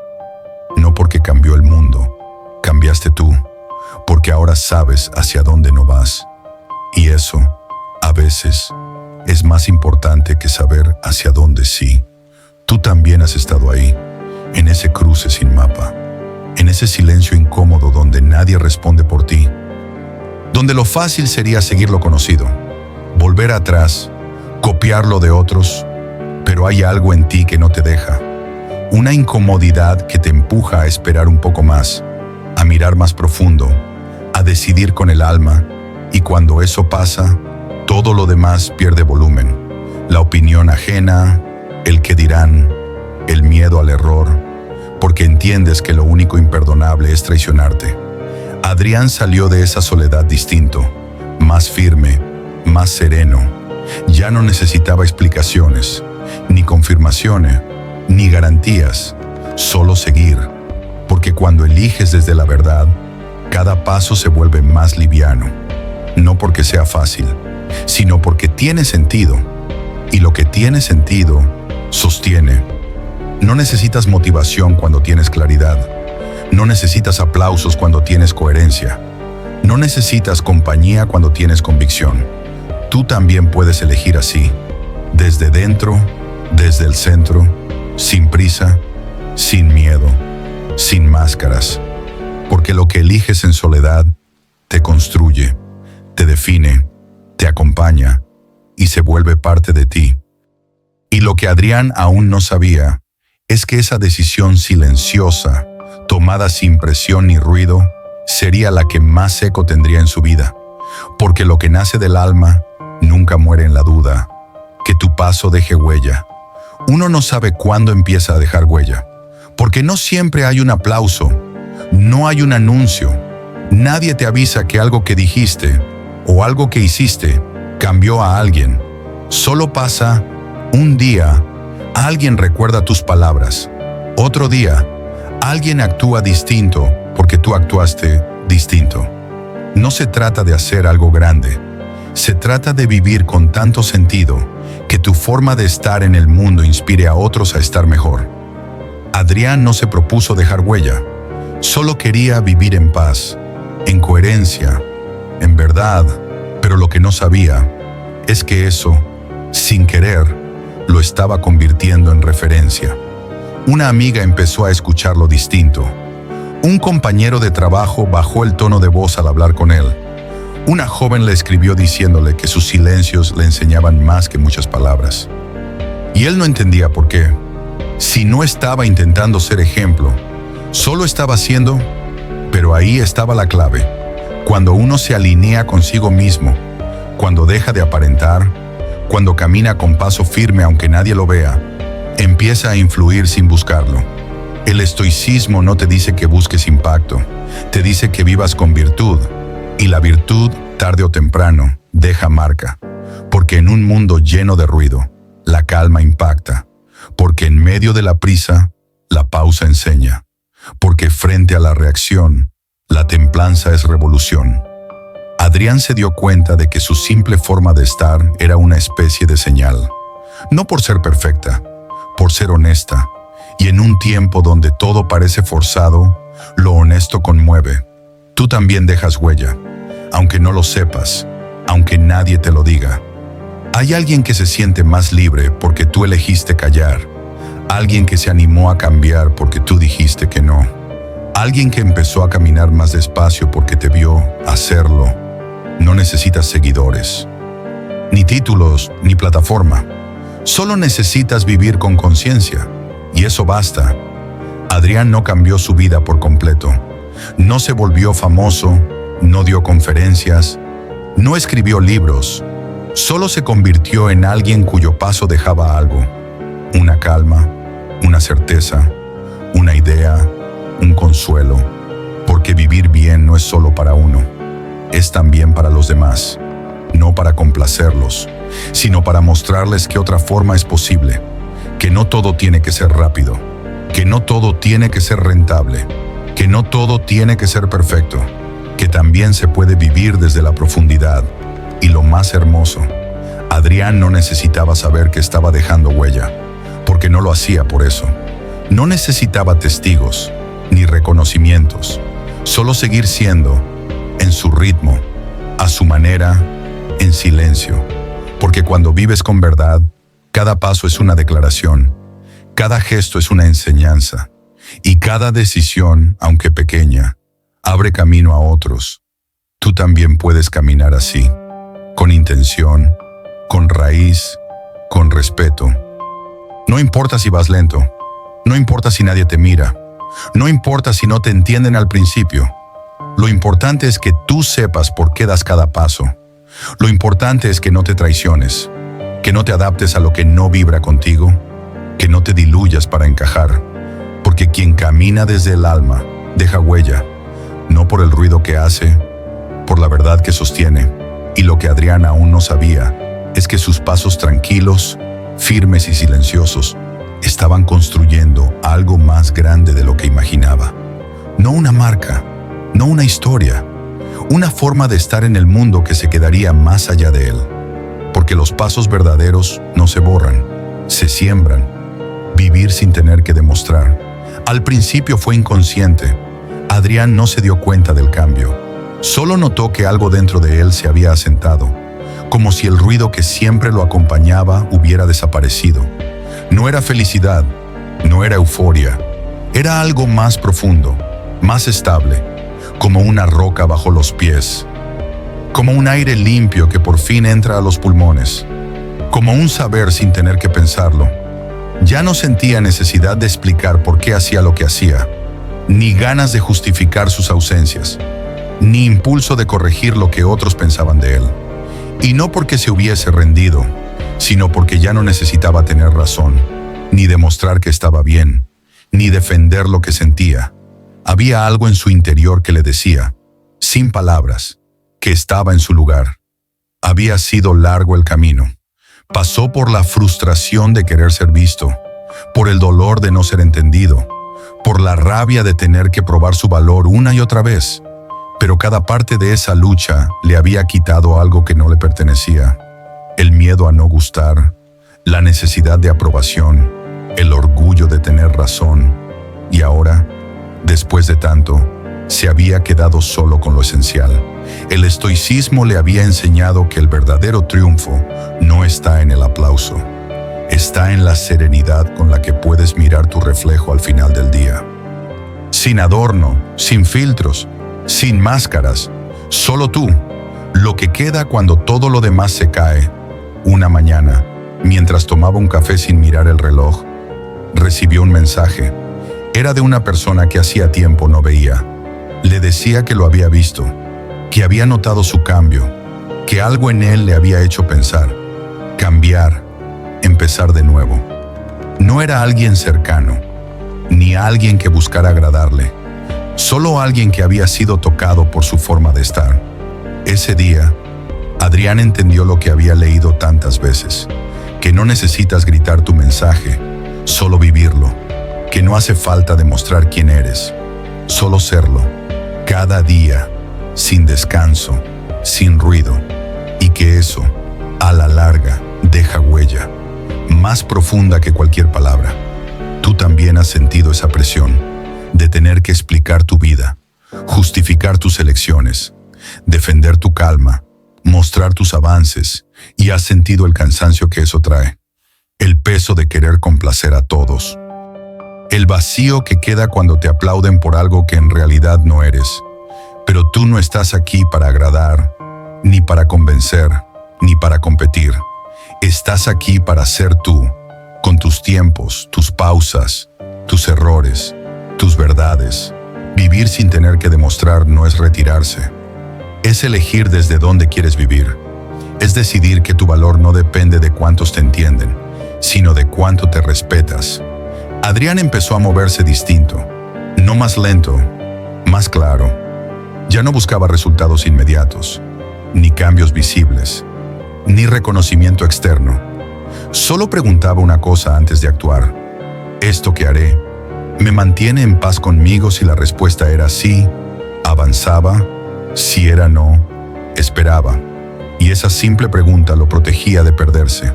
No porque cambió el mundo, cambiaste tú, porque ahora sabes hacia dónde no vas. Y eso, a veces, es más importante que saber hacia dónde sí. Tú también has estado ahí, en ese cruce sin mapa, en ese silencio incómodo donde nadie responde por ti, donde lo fácil sería seguir lo conocido, volver atrás, copiarlo de otros, pero hay algo en ti que no te deja, una incomodidad que te empuja a esperar un poco más, a mirar más profundo, a decidir con el alma, y cuando eso pasa, todo lo demás pierde volumen. La opinión ajena, el qué dirán, el miedo al error, porque entiendes que lo único imperdonable es traicionarte. Adrián salió de esa soledad distinto, más firme, más sereno. Ya no necesitaba explicaciones, ni confirmaciones, ni garantías, solo seguir, porque cuando eliges desde la verdad, cada paso se vuelve más liviano, no porque sea fácil, sino porque tiene sentido, y lo que tiene sentido, sostiene. No necesitas motivación cuando tienes claridad, no necesitas aplausos cuando tienes coherencia, no necesitas compañía cuando tienes convicción. Tú también puedes elegir así, desde dentro, desde el centro, sin prisa, sin miedo, sin máscaras, porque lo que eliges en soledad te construye, te define, te acompaña y se vuelve parte de ti. Y lo que Adrián aún no sabía es que esa decisión silenciosa, tomada sin presión ni ruido, sería la que más eco tendría en su vida, porque lo que nace del alma nunca muere en la duda, que tu paso deje huella. Uno no sabe cuándo empieza a dejar huella, porque no siempre hay un aplauso, no hay un anuncio, nadie te avisa que algo que dijiste o algo que hiciste cambió a alguien. Solo pasa un día, alguien recuerda tus palabras, otro día, alguien actúa distinto porque tú actuaste distinto. No se trata de hacer algo grande, se trata de vivir con tanto sentido que tu forma de estar en el mundo inspire a otros a estar mejor. Adrián no se propuso dejar huella, solo quería vivir en paz, en coherencia, en verdad, pero lo que no sabía es que eso, sin querer, lo estaba convirtiendo en referencia. Una amiga empezó a escucharlo distinto. Un compañero de trabajo bajó el tono de voz al hablar con él. Una joven le escribió diciéndole que sus silencios le enseñaban más que muchas palabras. Y él no entendía por qué. Si no estaba intentando ser ejemplo, solo estaba siendo, pero ahí estaba la clave. Cuando uno se alinea consigo mismo, cuando deja de aparentar, cuando camina con paso firme aunque nadie lo vea, empieza a influir sin buscarlo. El estoicismo no te dice que busques impacto, te dice que vivas con virtud, y la virtud, tarde o temprano, deja marca, porque en un mundo lleno de ruido, la calma impacta, porque en medio de la prisa, la pausa enseña, porque frente a la reacción, la templanza es revolución. Adrián se dio cuenta de que su simple forma de estar era una especie de señal, no por ser perfecta, por ser honesta, y en un tiempo donde todo parece forzado, lo honesto conmueve. Tú también dejas huella, aunque no lo sepas, aunque nadie te lo diga. Hay alguien que se siente más libre porque tú elegiste callar, alguien que se animó a cambiar porque tú dijiste que no, alguien que empezó a caminar más despacio porque te vio hacerlo. No necesitas seguidores, ni títulos, ni plataforma. Solo necesitas vivir con conciencia, y eso basta. Adrián no cambió su vida por completo. No se volvió famoso, no dio conferencias, no escribió libros. Solo se convirtió en alguien cuyo paso dejaba algo. Una calma, una certeza, una idea, un consuelo. Porque vivir bien no es solo para uno, es también para los demás. No para complacerlos, sino para mostrarles que otra forma es posible. Que no todo tiene que ser rápido, que no todo tiene que ser rentable, que no todo tiene que ser perfecto, que también se puede vivir desde la profundidad. Y lo más hermoso, Adrián no necesitaba saber que estaba dejando huella, porque no lo hacía por eso. No necesitaba testigos, ni reconocimientos, solo seguir siendo, en su ritmo, a su manera, en silencio, porque cuando vives con verdad, cada paso es una declaración, cada gesto es una enseñanza, y cada decisión, aunque pequeña, abre camino a otros. Tú también puedes caminar así, con intención, con raíz, con respeto. No importa si vas lento, no importa si nadie te mira, no importa si no te entienden al principio. Lo importante es que tú sepas por qué das cada paso. Lo importante es que no te traiciones, que no te adaptes a lo que no vibra contigo, que no te diluyas para encajar, porque quien camina desde el alma deja huella, no por el ruido que hace, por la verdad que sostiene. Y lo que Adrián aún no sabía es que sus pasos tranquilos, firmes y silenciosos estaban construyendo algo más grande de lo que imaginaba. No una marca, no una historia, una forma de estar en el mundo que se quedaría más allá de él. Porque los pasos verdaderos no se borran, se siembran. Vivir sin tener que demostrar. Al principio fue inconsciente. Adrián no se dio cuenta del cambio. Solo notó que algo dentro de él se había asentado, como si el ruido que siempre lo acompañaba hubiera desaparecido. No era felicidad, no era euforia, era algo más profundo, más estable, como una roca bajo los pies, como un aire limpio que por fin entra a los pulmones, como un saber sin tener que pensarlo. Ya no sentía necesidad de explicar por qué hacía lo que hacía, ni ganas de justificar sus ausencias, ni impulso de corregir lo que otros pensaban de él. Y no porque se hubiese rendido, sino porque ya no necesitaba tener razón, ni demostrar que estaba bien, ni defender lo que sentía. Había algo en su interior que le decía, sin palabras, que estaba en su lugar. Había sido largo el camino. Pasó por la frustración de querer ser visto, por el dolor de no ser entendido, por la rabia de tener que probar su valor una y otra vez. Pero cada parte de esa lucha le había quitado algo que no le pertenecía. El miedo a no gustar, la necesidad de aprobación, el orgullo de tener razón. Y ahora, después de tanto, se había quedado solo con lo esencial. El estoicismo le había enseñado que el verdadero triunfo no está en el aplauso, está en la serenidad con la que puedes mirar tu reflejo al final del día. Sin adorno, sin filtros, sin máscaras, solo tú. Lo que queda cuando todo lo demás se cae. Una mañana, mientras tomaba un café sin mirar el reloj, recibió un mensaje. Era de una persona que hacía tiempo no veía. Le decía que lo había visto, que había notado su cambio, que algo en él le había hecho pensar, cambiar, empezar de nuevo. No era alguien cercano, ni alguien que buscara agradarle, solo alguien que había sido tocado por su forma de estar. Ese día, Adrián entendió lo que había leído tantas veces, que no necesitas gritar tu mensaje, solo vivirlo, que no hace falta demostrar quién eres, solo serlo, cada día, sin descanso, sin ruido, y que eso, a la larga, deja huella, más profunda que cualquier palabra. Tú también has sentido esa presión de tener que explicar tu vida, justificar tus elecciones, defender tu calma, mostrar tus avances, y has sentido el cansancio que eso trae, el peso de querer complacer a todos, el vacío que queda cuando te aplauden por algo que en realidad no eres. Pero tú no estás aquí para agradar, ni para convencer, ni para competir. Estás aquí para ser tú, con tus tiempos, tus pausas, tus errores, tus verdades. Vivir sin tener que demostrar no es retirarse. Es elegir desde dónde quieres vivir. Es decidir que tu valor no depende de cuántos te entienden, sino de cuánto te respetas. Adrián empezó a moverse distinto, no más lento, más claro. Ya no buscaba resultados inmediatos, ni cambios visibles, ni reconocimiento externo. Solo preguntaba una cosa antes de actuar. ¿Esto que haré me mantiene en paz conmigo? Si la respuesta era sí, avanzaba; si era no, esperaba. Y esa simple pregunta lo protegía de perderse.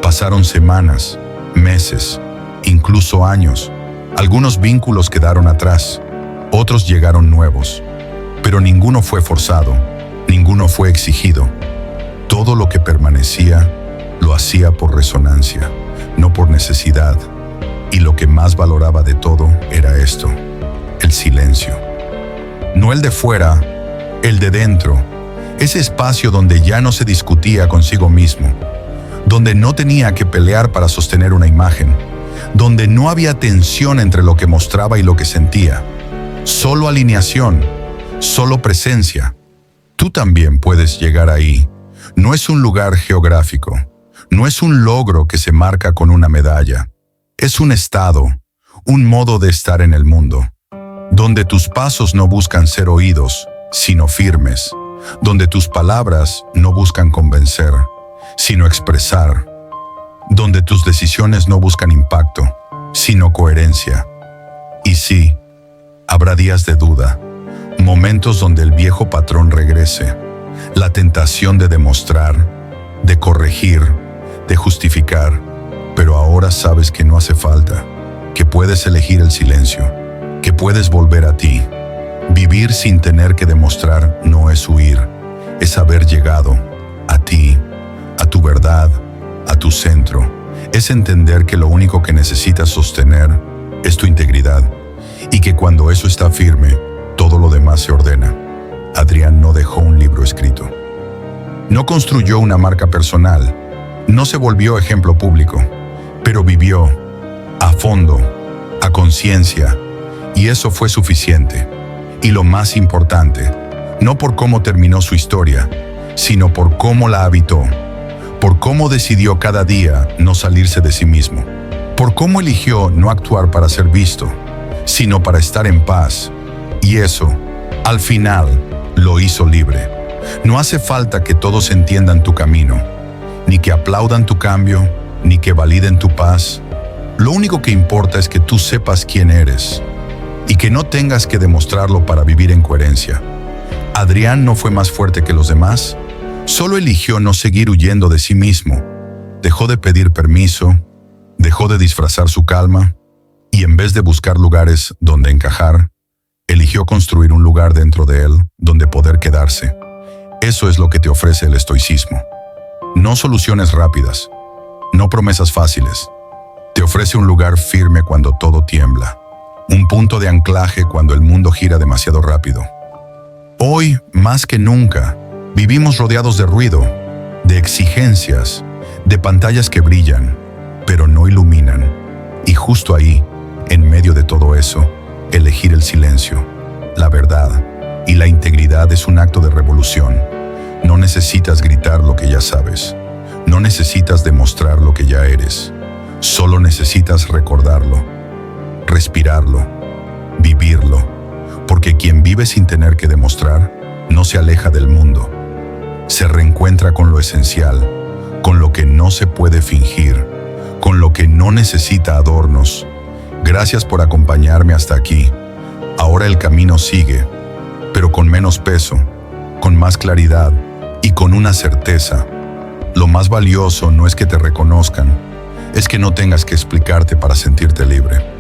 Pasaron semanas, meses, incluso años. Algunos vínculos quedaron atrás, otros llegaron nuevos. Pero ninguno fue forzado, ninguno fue exigido. Todo lo que permanecía, lo hacía por resonancia, no por necesidad. Y lo que más valoraba de todo era esto: el silencio. No el de fuera, el de dentro. Ese espacio donde ya no se discutía consigo mismo, donde no tenía que pelear para sostener una imagen, donde no había tensión entre lo que mostraba y lo que sentía. Solo alineación, solo presencia. Tú también puedes llegar ahí. No es un lugar geográfico, no es un logro que se marca con una medalla. Es un estado, un modo de estar en el mundo, donde tus pasos no buscan ser oídos, sino firmes, donde tus palabras no buscan convencer, sino expresar, donde tus decisiones no buscan impacto, sino coherencia. Y sí, habrá días de duda, momentos donde el viejo patrón regrese, la tentación de demostrar, de corregir, de justificar, pero ahora sabes que no hace falta, que puedes elegir el silencio, que puedes volver a ti. Vivir sin tener que demostrar no es huir, es haber llegado a ti, a tu verdad, a tu centro. Es entender que lo único que necesitas sostener es tu integridad, y que cuando eso está firme, todo lo demás se ordena. Adrián no dejó un libro escrito. No construyó una marca personal, no se volvió ejemplo público, pero vivió a fondo, a conciencia, y eso fue suficiente. Y lo más importante, no por cómo terminó su historia, sino por cómo la habitó, por cómo decidió cada día no salirse de sí mismo, por cómo eligió no actuar para ser visto, sino para estar en paz. Y eso, al final, lo hizo libre. No hace falta que todos entiendan tu camino, ni que aplaudan tu cambio, ni que validen tu paz. Lo único que importa es que tú sepas quién eres, y que no tengas que demostrarlo para vivir en coherencia. Adrián no fue más fuerte que los demás, solo eligió no seguir huyendo de sí mismo. Dejó de pedir permiso, dejó de disfrazar su calma, y en vez de buscar lugares donde encajar, eligió construir un lugar dentro de él donde poder quedarse. Eso es lo que te ofrece el estoicismo. No soluciones rápidas, no promesas fáciles. Te ofrece un lugar firme cuando todo tiembla, un punto de anclaje cuando el mundo gira demasiado rápido. Hoy, más que nunca, vivimos rodeados de ruido, de exigencias, de pantallas que brillan, pero no iluminan. Y justo ahí, en medio de todo eso, elegir el silencio, la verdad y la integridad es un acto de revolución. No necesitas gritar lo que ya sabes, no necesitas demostrar lo que ya eres, solo necesitas recordarlo. respirarlo, vivirlo, porque quien vive sin tener que demostrar no se aleja del mundo. Se reencuentra con lo esencial, con lo que no se puede fingir, con lo que no necesita adornos. Gracias por acompañarme hasta aquí. Ahora el camino sigue, pero con menos peso, con más claridad y con una certeza. Lo más valioso no es que te reconozcan, es que no tengas que explicarte para sentirte libre.